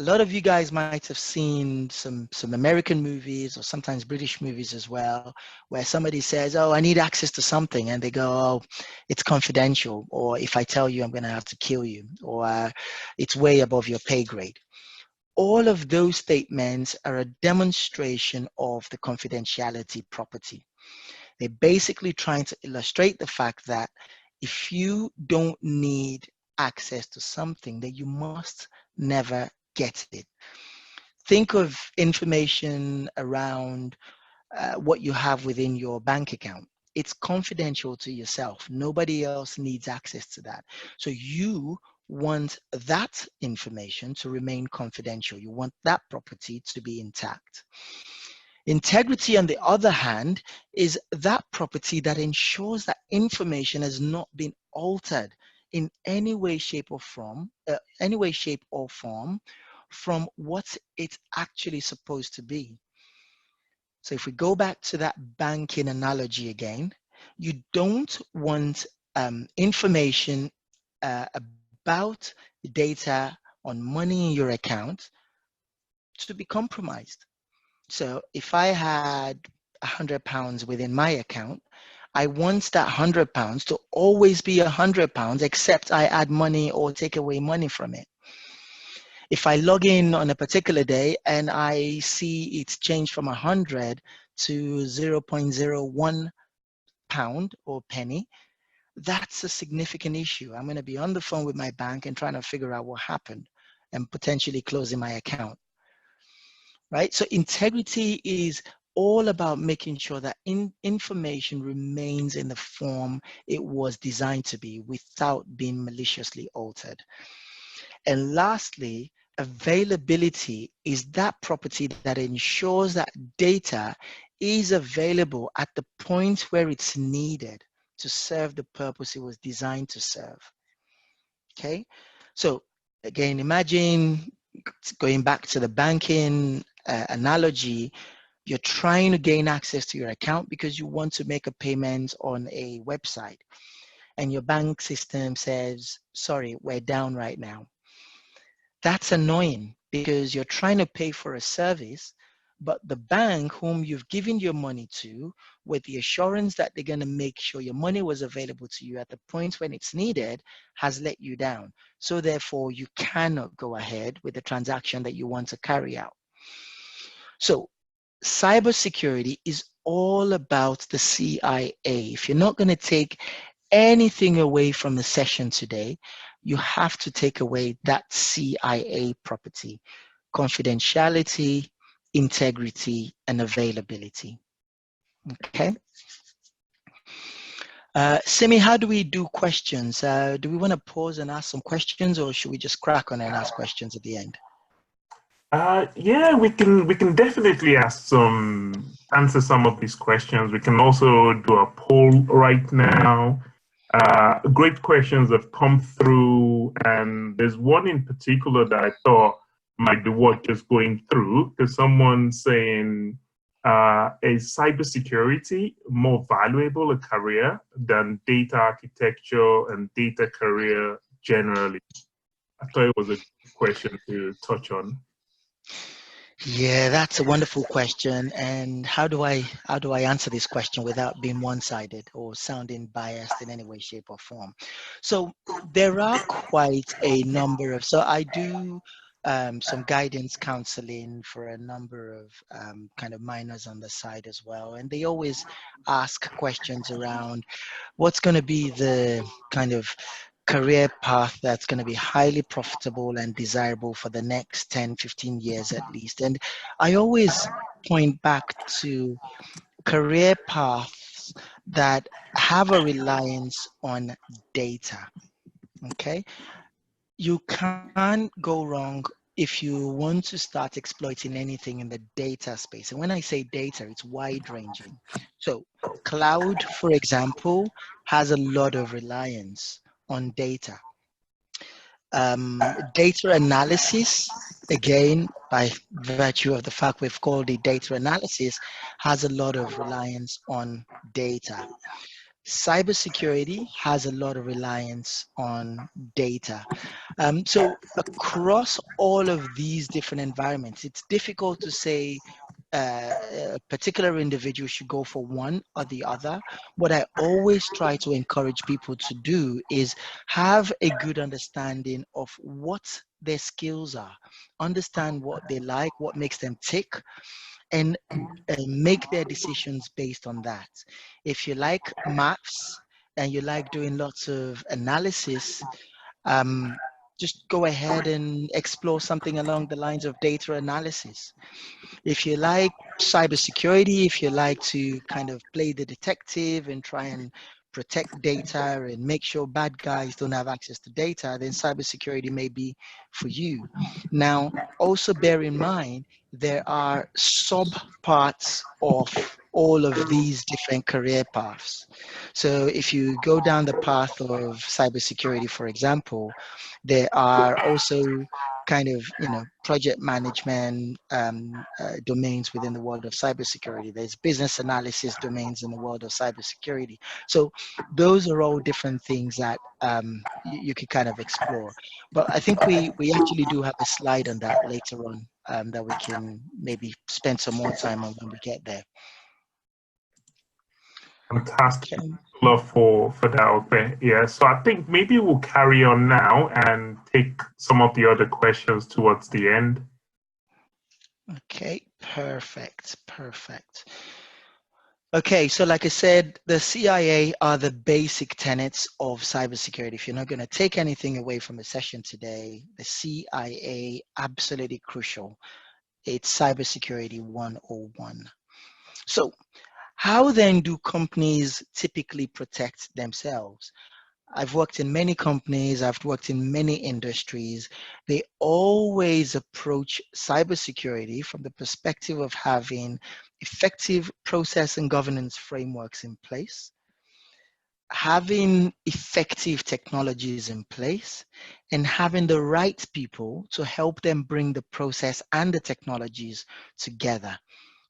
a lot of you guys might have seen some American movies or sometimes British movies as well, where somebody says, oh, I need access to something, and they go, oh, it's confidential, or if I tell you, I'm going to have to kill you, or it's way above your pay grade. All of those statements are a demonstration of the confidentiality property. They're basically trying to illustrate the fact that if you don't need access to something, then you must never get it. Think of information around what you have within your bank account. It's confidential to yourself. Nobody else needs access to that. So you want that information to remain confidential. You want that property to be intact. Integrity, on the other hand, is that property that ensures that information has not been altered in any way, shape, or form from what it's actually supposed to be. So if we go back to that banking analogy again, you don't want information about data on money in your account to be compromised. So if I had £100 within my account, I want that £100 to always be £100, except I add money or take away money from it. If I log in on a particular day and I see it's changed from 100 to 0.01 pound or penny, that's a significant issue. I'm going to be on the phone with my bank and trying to figure out what happened and potentially closing my account. Right? So integrity is all about making sure that information remains in the form it was designed to be without being maliciously altered. And lastly, availability is that property that ensures that data is available at the point where it's needed to serve the purpose it was designed to serve. Okay, so again, imagine going back to the banking analogy, you're trying to gain access to your account because you want to make a payment on a website, and your bank system says, sorry, we're down right now. That's annoying because you're trying to pay for a service, but the bank whom you've given your money to with the assurance that they're going to make sure your money was available to you at the point when it's needed has let you down. So therefore, you cannot go ahead with the transaction that you want to carry out. So cybersecurity is all about the CIA. If you're not going to take anything away from the session today, you have to take away that CIA property: confidentiality, integrity, and availability. Okay. Simi, how do we do questions? Do we want to pause and ask some questions, or should we just crack on and ask questions at the end? Yeah, we can definitely answer some of these questions. We can also do a poll right now. Great questions have come through, and there's one in particular that I thought might be worth just going through. There's someone saying, is cybersecurity more valuable a career than data architecture and data career generally? I thought it was a good question to touch on. Yeah, that's a wonderful question. And how do I answer this question without being one-sided or sounding biased in any way, shape, or form? So there are quite a number of, so I do some guidance counseling for a number of kind of minors on the side as well. And they always ask questions around what's going to be the kind of career path that's going to be highly profitable and desirable for the next 10, 15 years at least. And I always point back to career paths that have a reliance on data. Okay. You can't go wrong if you want to start exploiting anything in the data space. And when I say data, it's wide ranging. So, cloud, for example, has a lot of reliance on data. Data analysis, again, by virtue of the fact we've called it data analysis, has a lot of reliance on data. Cybersecurity has a lot of reliance on data. So across all of these different environments, it's difficult to say a particular individual should go for one or the other. What I always try to encourage people to do is have a good understanding of what their skills are, understand what they like, what makes them tick, and make their decisions based on that. If you like maths and you like doing lots of analysis, um, just go ahead and explore something along the lines of data analysis. If you like cybersecurity, if you like to kind of play the detective and try and protect data and make sure bad guys don't have access to data, then cybersecurity may be for you. Now, also bear in mind, there are sub parts of all of these different career paths. So if you go down the path of cybersecurity, for example, there are also kind of project management domains within the world of cybersecurity. There's business analysis domains in the world of cybersecurity. So those are all different things that you can kind of explore. But I think we actually do have a slide on that later on that we can maybe spend some more time on when we get there. Fantastic. Okay. Love for that, okay. Yeah, so I think maybe we'll carry on now and take some of the other questions towards the end. Okay, perfect. Okay, so like I said, the CIA are the basic tenets of cybersecurity. If you're not going to take anything away from the session today, the CIA, absolutely crucial. It's cybersecurity 101. So how then do companies typically protect themselves? I've worked in many companies, I've worked in many industries. They always approach cybersecurity from the perspective of having effective process and governance frameworks in place, having effective technologies in place, and having the right people to help them bring the process and the technologies together.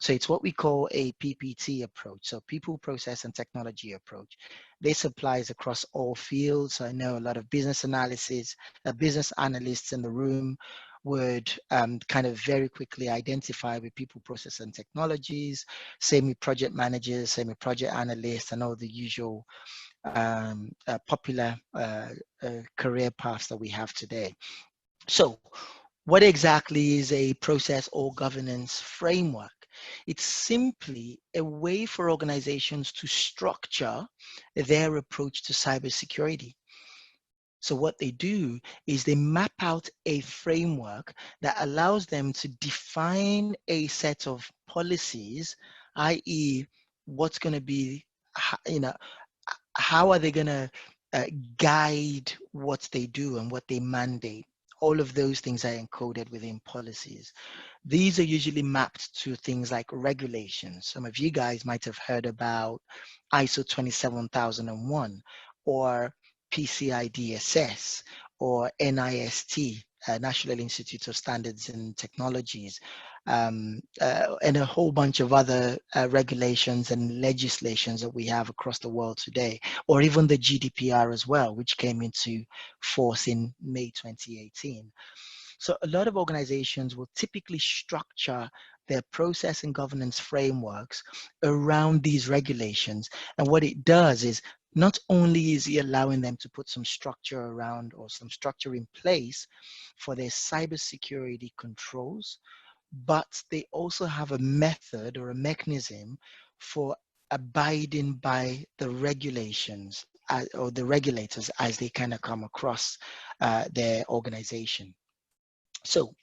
So it's what we call a PPT approach. So people, process, and technology approach. This applies across all fields. I know a lot of business analysis, business analysts in the room would kind of very quickly identify with people, process, and technologies, same with project managers, same with project analysts, and all the usual popular career paths that we have today. So what exactly is a process or governance framework? It's simply a way for organizations to structure their approach to cybersecurity. So what they do is they map out a framework that allows them to define a set of policies, i.e., what's going to be, how are they going to uh, guide what they do and what they mandate? All of those things are encoded within policies. These are usually mapped to things like regulations. Some of you guys might have heard about ISO 27001 or PCI DSS or NIST, National Institute of Standards and Technologies, and a whole bunch of other regulations and legislations that we have across the world today, or even the GDPR as well, which came into force in May 2018. So a lot of organizations will typically structure their process and governance frameworks around these regulations. And what it does is not only is it allowing them to put some structure around or some structure in place for their cybersecurity controls, but they also have a method or a mechanism for abiding by the regulations or the regulators as they kind of come across their organization. So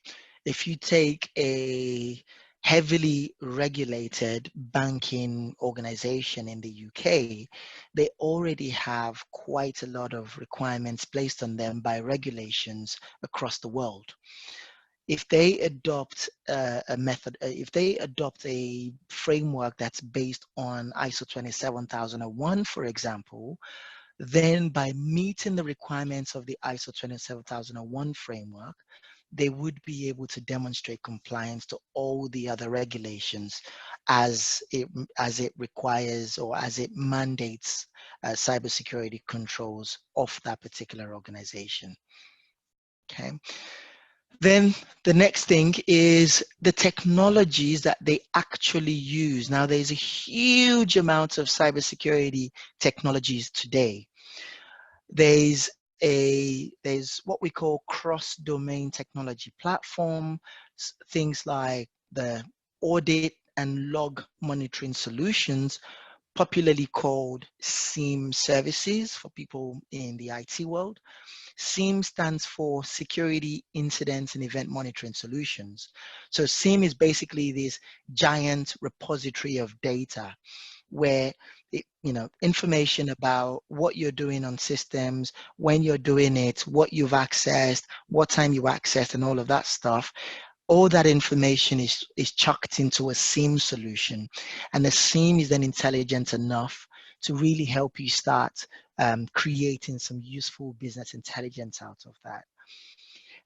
if you take a heavily regulated banking organization in the UK, they already have quite a lot of requirements placed on them by regulations across the world. If they adopt a method, if they adopt a framework that's based on ISO 27001, for example, then by meeting the requirements of the ISO 27001 framework, they would be able to demonstrate compliance to all the other regulations as it requires or as it mandates cybersecurity controls of that particular organization. Okay. Then the next thing is the technologies that they actually use. Now, there's a huge amount of cybersecurity technologies today. There's what we call cross-domain technology platform, things like the audit and log monitoring solutions, popularly called SIEM services for people in the IT world. SIEM stands for Security Incident and Event Monitoring Solutions. So SIEM is basically this giant repository of data where information about what you're doing on systems, when you're doing it, what you've accessed, what time you accessed, and all of that stuff. All that information is chucked into a SIEM solution, and the SIEM is then intelligent enough to really help you start creating some useful business intelligence out of that.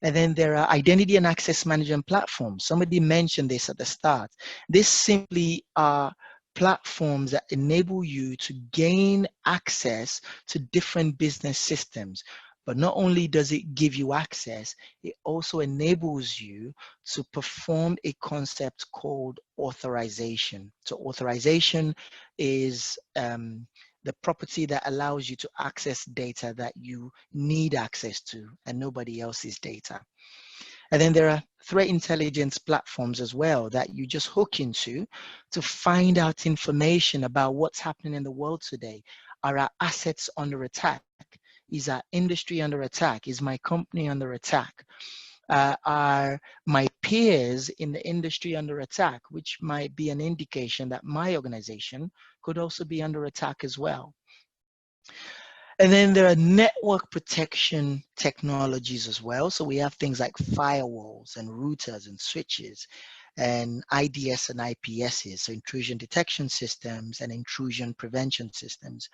And then there are identity and access management platforms. Somebody mentioned this at the start. This simply are platforms that enable you to gain access to different business systems. But not only does it give you access, it also enables you to perform a concept called authorization. So authorization is the property that allows you to access data that you need access to and nobody else's data. And then there are threat intelligence platforms as well that you just hook into to find out information about what's happening in the world today. Are our assets under attack? Is our industry under attack? Is my company under attack? Are my peers in the industry under attack, which might be an indication that my organization could also be under attack as well. And then there are network protection technologies as well. So we have things like firewalls and routers and switches and IDS and IPSs, so intrusion detection systems and intrusion prevention systems.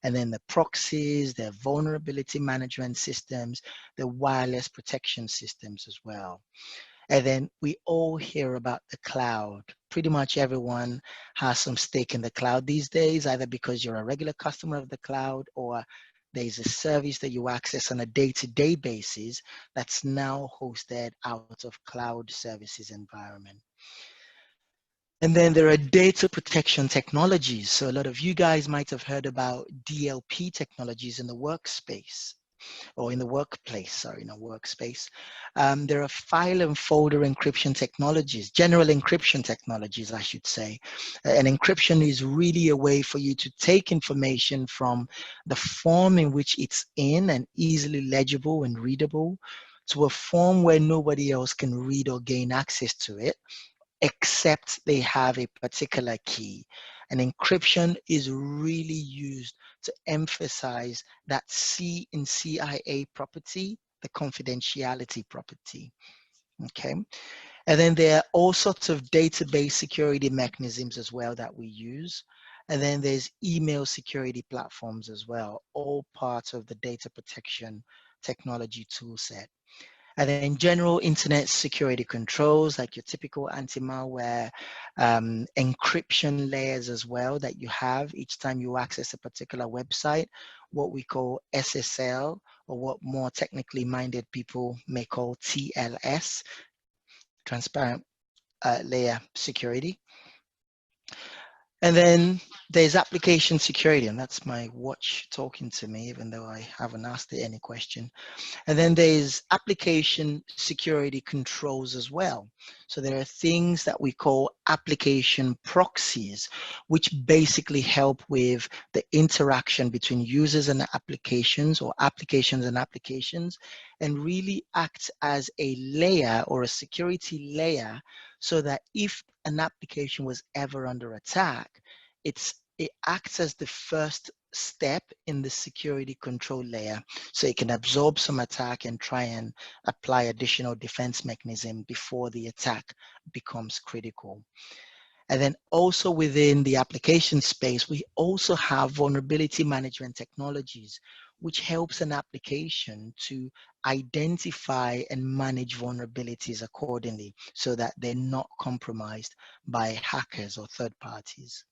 And then the proxies, the vulnerability management systems, the wireless protection systems as well. And then we all hear about the cloud. Pretty much everyone has some stake in the cloud these days, either because you're a regular customer of the cloud or there's a service that you access on a day-to-day basis that's now hosted out of cloud services environment. And then there are data protection technologies. So a lot of you guys might have heard about DLP technologies in the workspace. Or in the workplace, sorry, in a workspace. There are file and folder encryption technologies, general encryption technologies, I should say. And encryption is really a way for you to take information from the form in which it's in and easily legible and readable to a form where nobody else can read or gain access to it, except they have a particular key. And encryption is really used to emphasize that C in CIA property, the confidentiality property. Okay. And then there are all sorts of database security mechanisms as well that we use. And then there's email security platforms as well, all parts of the data protection technology toolset. And then general internet security controls, like your typical anti-malware, encryption layers as well that you have each time you access a particular website, what we call SSL, or what more technically minded people may call TLS, transparent layer security. And then There's application security, and that's my watch talking to me, even though I haven't asked it any question. And then there's application security controls as well. So there are things that we call application proxies, which basically help with the interaction between users and applications, or applications, and really act as a layer or a security layer, so that if an application was ever under attack, it acts as the first step in the security control layer, so it can absorb some attack and try and apply additional defense mechanism before the attack becomes critical. And then also within the application space, we also have vulnerability management technologies, which helps an application to identify and manage vulnerabilities accordingly so that they're not compromised by hackers or third parties.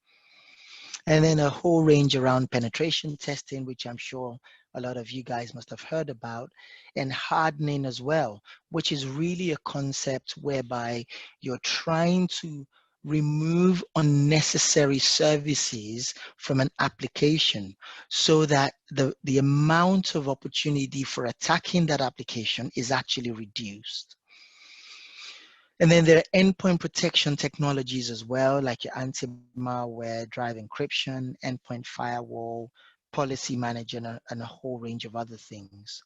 And then a whole range around penetration testing, which I'm sure a lot of you guys must have heard about, and hardening as well, which is really a concept whereby you're trying to remove unnecessary services from an application so that the amount of opportunity for attacking that application is actually reduced. And then there are endpoint protection technologies as well, like your anti-malware, drive encryption, endpoint firewall, policy manager, and a whole range of other things.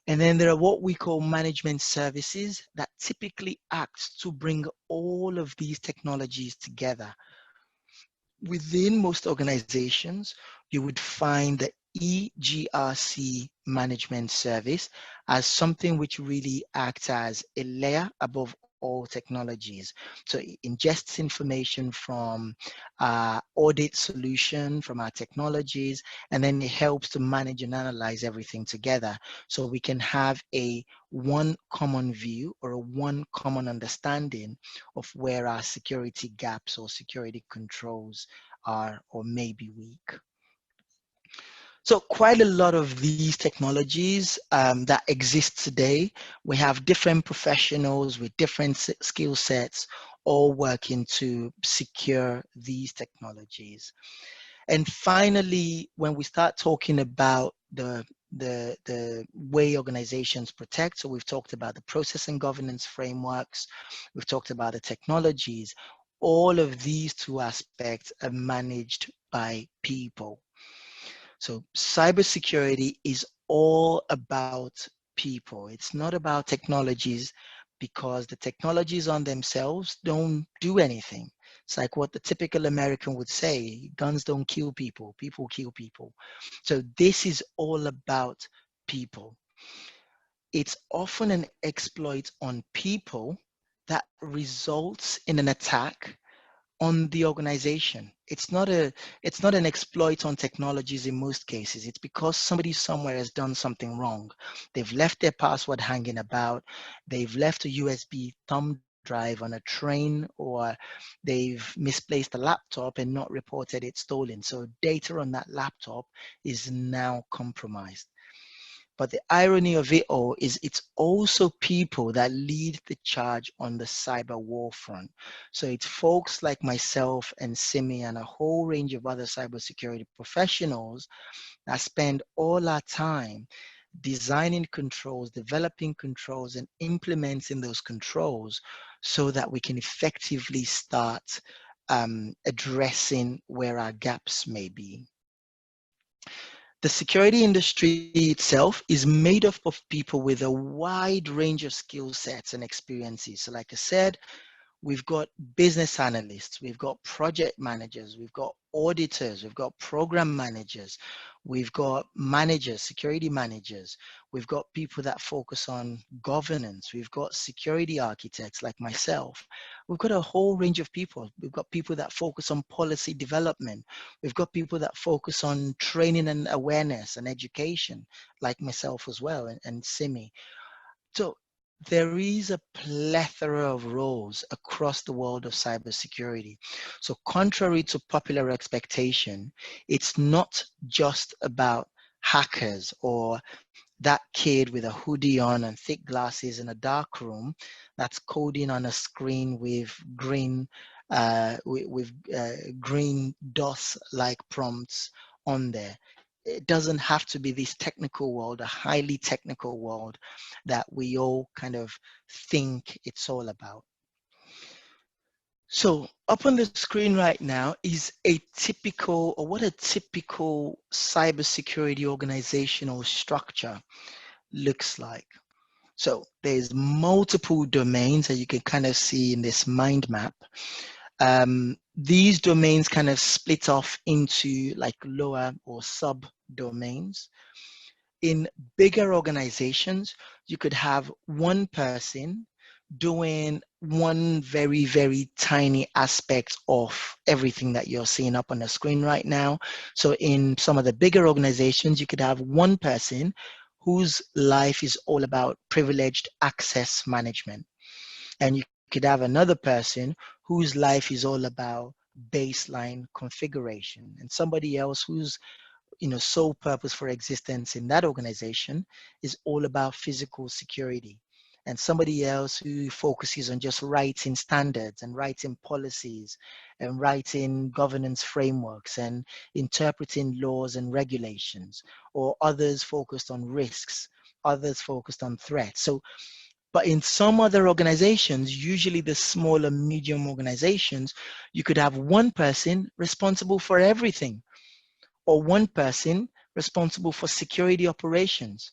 And then there are what we call management services that typically acts to bring all of these technologies together. Within most organizations, you would find the EGRC management service as something which really acts as a layer above all technologies. So it ingests information from audit solution, from our technologies, and then it helps to manage and analyze everything together so we can have a one common view or a one common understanding of where our security gaps or security controls are or may be weak. So quite a lot of these technologies that exist today, we have different professionals with different skill sets all working to secure these technologies. And finally, when we start talking about the way organizations protect, so we've talked about the process and governance frameworks, we've talked about the technologies, all of these two aspects are managed by people. So cybersecurity is all about people. It's not about technologies, because the technologies on themselves don't do anything. It's like what the typical American would say, guns don't kill people, people kill people. So this is all about people. It's often an exploit on people that results in an attack on the organization. It's not an exploit on technologies in most cases. It's because somebody somewhere has done something wrong. They've left their password hanging about, they've left a USB thumb drive on a train, or they've misplaced a laptop and not reported it stolen. So data on that laptop is now compromised. But the irony of it all is it's also people that lead the charge on the cyber war front. So it's folks like myself and Simi and a whole range of other cybersecurity professionals that spend all our time designing controls, developing controls, and implementing those controls so that we can effectively start addressing where our gaps may be. The security industry itself is made up of people with a wide range of skill sets and experiences. So like I said, we've got business analysts, we've got project managers, we've got auditors, we've got program managers, we've got managers, security managers, we've got people that focus on governance, we've got security architects like myself. We've got a whole range of people. We've got people that focus on policy development. We've got people that focus on training and awareness and education, like myself as well, and Simi. So there is a plethora of roles across the world of cybersecurity. So contrary to popular expectation, it's not just about hackers or that kid with a hoodie on and thick glasses in a dark room that's coding on a screen with green with green DOS-like prompts on there. It doesn't have to be this technical world, a highly technical world that we all kind of think it's all about. So up on the screen right now is a typical, or what a typical cybersecurity organizational structure looks like. So there's multiple domains that you can kind of see in this mind map. These domains kind of split off into like lower or sub domains. In bigger organizations, you could have one person doing one very, very tiny aspect of everything that you're seeing up on the screen right now. So in some of the bigger organizations, you could have one person whose life is all about privileged access management. And you could have another person whose life is all about baseline configuration, and somebody else whose sole purpose for existence in that organization is all about physical security, and somebody else who focuses on just writing standards and writing policies and writing governance frameworks and interpreting laws and regulations, or others focused on risks, others focused on threats. So but in some other organizations, usually the smaller medium organizations, you could have one person responsible for everything, or one person responsible for security operations,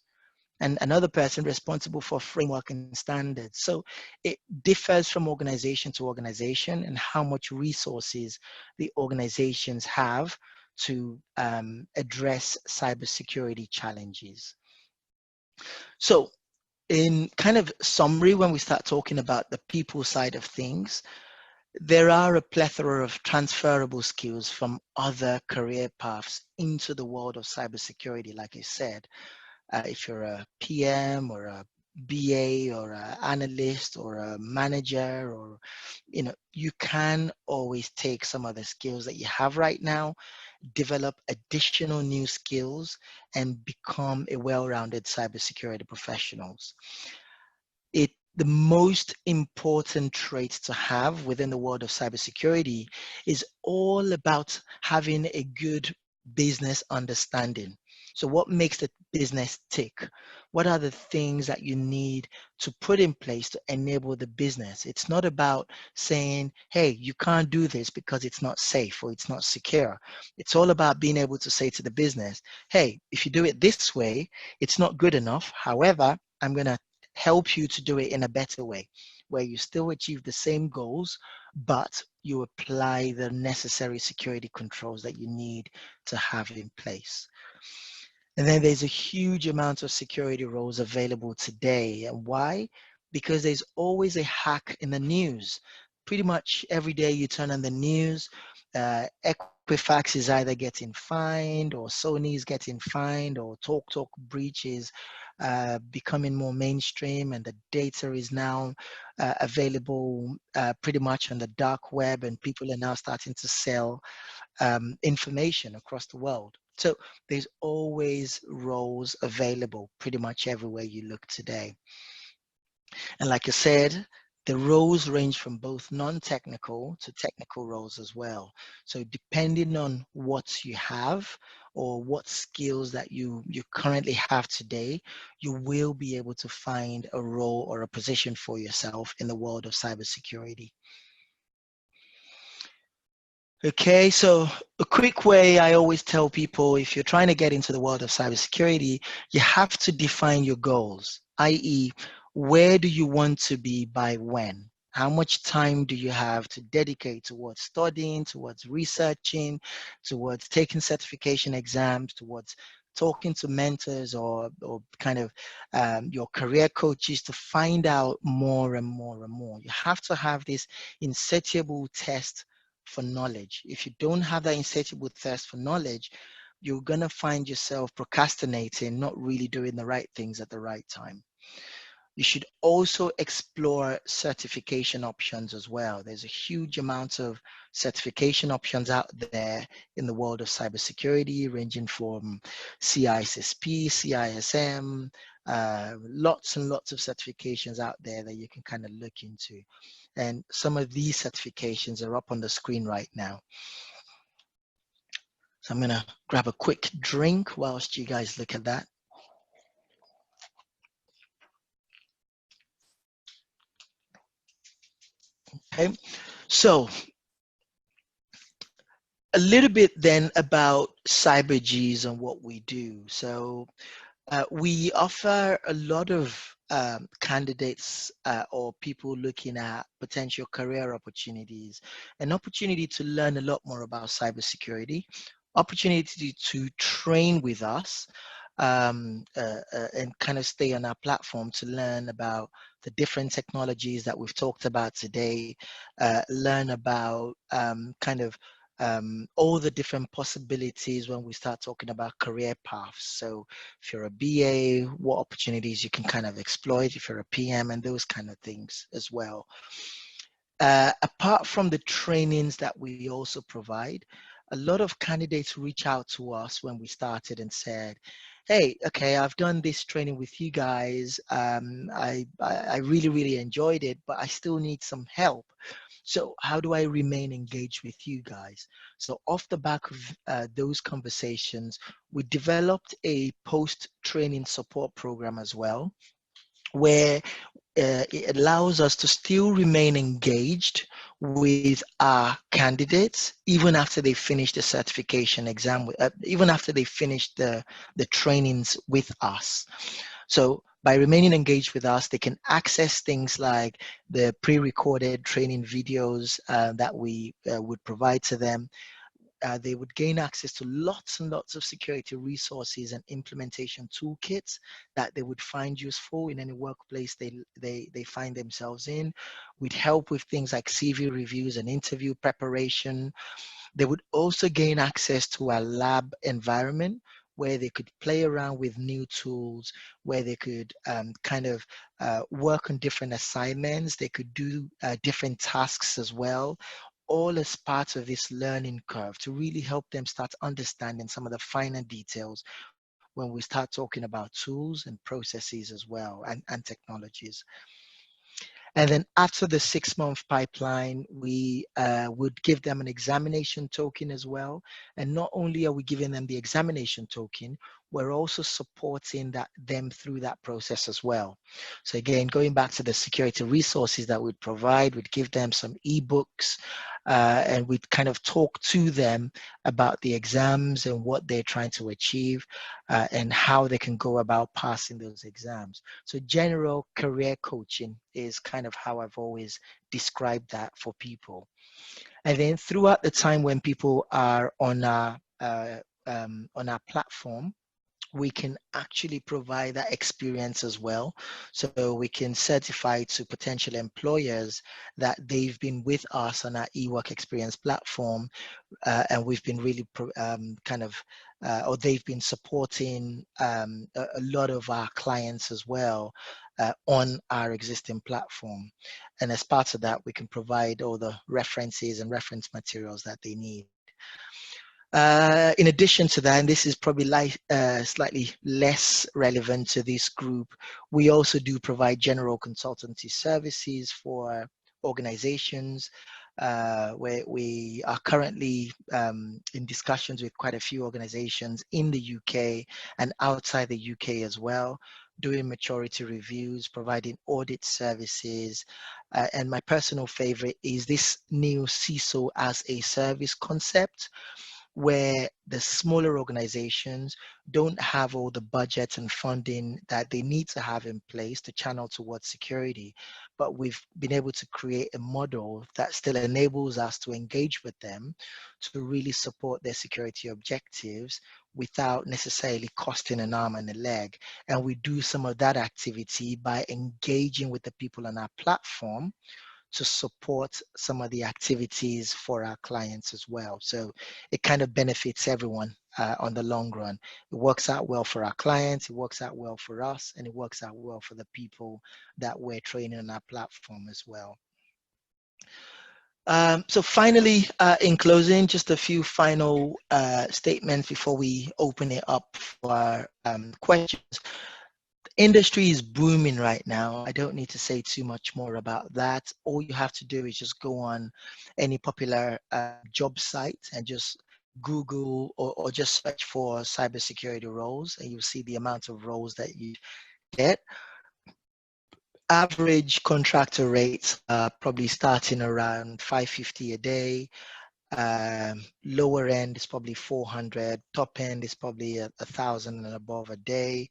and another person responsible for framework and standards. So it differs from organization to organization and how much resources the organizations have to address cybersecurity challenges. So in kind of summary, when we start talking about the people side of things, there are a plethora of transferable skills from other career paths into the world of cybersecurity. Like I said, if you're a PM or a BA or an analyst or a manager, or you can always take some of the skills that you have right now, develop additional new skills, and become a well-rounded cybersecurity professionals. The most important trait to have within the world of cybersecurity is all about having a good business understanding. So what makes the business tick? What are the things that you need to put in place to enable the business? It's not about saying, hey, you can't do this because it's not safe or it's not secure. It's all about being able to say to the business, hey, if you do it this way, it's not good enough. However, I'm going to help you to do it in a better way, where you still achieve the same goals, but you apply the necessary security controls that you need to have in place. And then there's a huge amount of security roles available today. And why? Because there's always a hack in the news. Pretty much every day you turn on the news, Equifax is either getting fined, or Sony is getting fined, or TalkTalk breaches becoming more mainstream, and the data is now available pretty much on the dark web, and people are now starting to sell information across the world. So there's always roles available pretty much everywhere you look today. And like I said, the roles range from both non-technical to technical roles as well. So depending on what you have or what skills that you currently have today, you will be able to find a role or a position for yourself in the world of cybersecurity. Okay, so a quick way I always tell people, if you're trying to get into the world of cybersecurity, you have to define your goals, i.e., where do you want to be by when? How much time do you have to dedicate towards studying, towards researching, towards taking certification exams, towards talking to mentors or kind of your career coaches to find out more and more and more? You have to have this insatiable test for knowledge. If you don't have that insatiable thirst for knowledge, you're going to find yourself procrastinating, not really doing the right things at the right time. You should also explore certification options as well. There's a huge amount of certification options out there in the world of cybersecurity, ranging from CISSP, CISM, Lots and lots of certifications out there that you can kind of look into. And some of these certifications are up on the screen right now. So I'm gonna grab a quick drink whilst you guys look at that. Okay, so a little bit then about CyberGees and what we do. So we offer a lot of candidates or people looking at potential career opportunities, an opportunity to learn a lot more about cybersecurity, opportunity to train with us, and kind of stay on our platform to learn about the different technologies that we've talked about today, learn about kind of all the different possibilities when we start talking about career paths. So if you're a BA, what opportunities you can kind of exploit, if you're a PM, and those kind of things as well. Apart from the trainings that we also provide, a lot of candidates reach out to us when we started and said, hey, okay, I've done this training with you guys. I really, really enjoyed it, but I still need some help. So how do I remain engaged with you guys? So off the back of those conversations, we developed a post-training support program as well, where it allows us to still remain engaged with our candidates even after they finish the certification exam, even after they finish the trainings with us. So by remaining engaged with us, they can access things like the pre-recorded training videos that we would provide to them. They would gain access to lots and lots of security resources and implementation toolkits that they would find useful in any workplace they find themselves in. We'd help with things like CV reviews and interview preparation. They would also gain access to a lab environment where they could play around with new tools, where they could kind of work on different assignments. They could do different tasks as well, all as part of this learning curve to really help them start understanding some of the finer details when we start talking about tools and processes as well, and technologies. And then after the 6-month pipeline, we would give them an examination token as well. And not only are we giving them the examination token, we're also supporting them through that process as well. So again, going back to the security resources that we'd provide, we'd give them some ebooks, and we'd kind of talk to them about the exams and what they're trying to achieve, and how they can go about passing those exams. So general career coaching is kind of how I've always described that for people. And then throughout the time when people are on our platform, we can actually provide that experience as well. So we can certify to potential employers that they've been with us on our eWork Experience platform, and we've been really or they've been supporting a lot of our clients as well on our existing platform. And as part of that, we can provide all the references and reference materials that they need. In addition to that, and this is probably slightly less relevant to this group, we also do provide general consultancy services for organizations, where we are currently in discussions with quite a few organizations in the UK and outside the UK as well, doing maturity reviews, providing audit services, and my personal favorite is this new CISO as a service concept, where the smaller organizations don't have all the budgets and funding that they need to have in place to channel towards security. But we've been able to create a model that still enables us to engage with them to really support their security objectives without necessarily costing an arm and a leg. And we do some of that activity by engaging with the people on our platform to support some of the activities for our clients as well. So it kind of benefits everyone on the long run. It works out well for our clients, it works out well for us, and it works out well for the people that we're training on our platform as well. So finally, in closing, just a few final statements before we open it up for questions. Industry is booming right now. I don't need to say too much more about that. All you have to do is just go on any popular job site and just Google or just search for cybersecurity roles, and you'll see the amount of roles that you get. Average contractor rates are probably starting around 550 a day. Lower end is probably 400. Top end is probably 1,000 and above a day.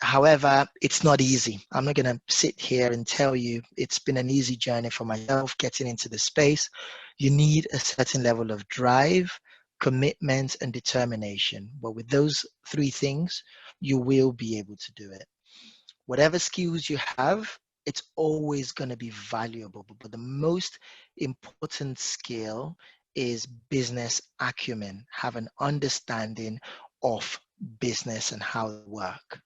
However, it's not easy. I'm not going to sit here and tell you it's been an easy journey for myself getting into the space. You need a certain level of drive, commitment, and determination. But with those three things, you will be able to do it. Whatever skills you have, it's always going to be valuable. But the most important skill is business acumen, have an understanding of business and how it works.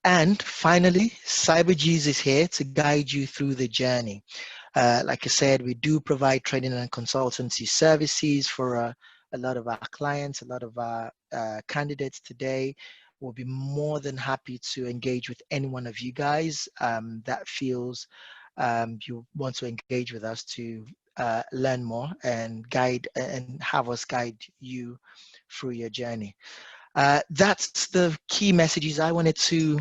And finally, CyberGees is here to guide you through the journey. Like I said, we do provide training and consultancy services for a lot of our clients, a lot of our candidates today. We'll be more than happy to engage with any one of you guys that feels you want to engage with us to learn more and guide and have us guide you through your journey. That's the key messages I wanted to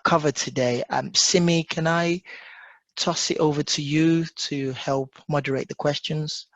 cover today. Simi, can I toss it over to you to help moderate the questions?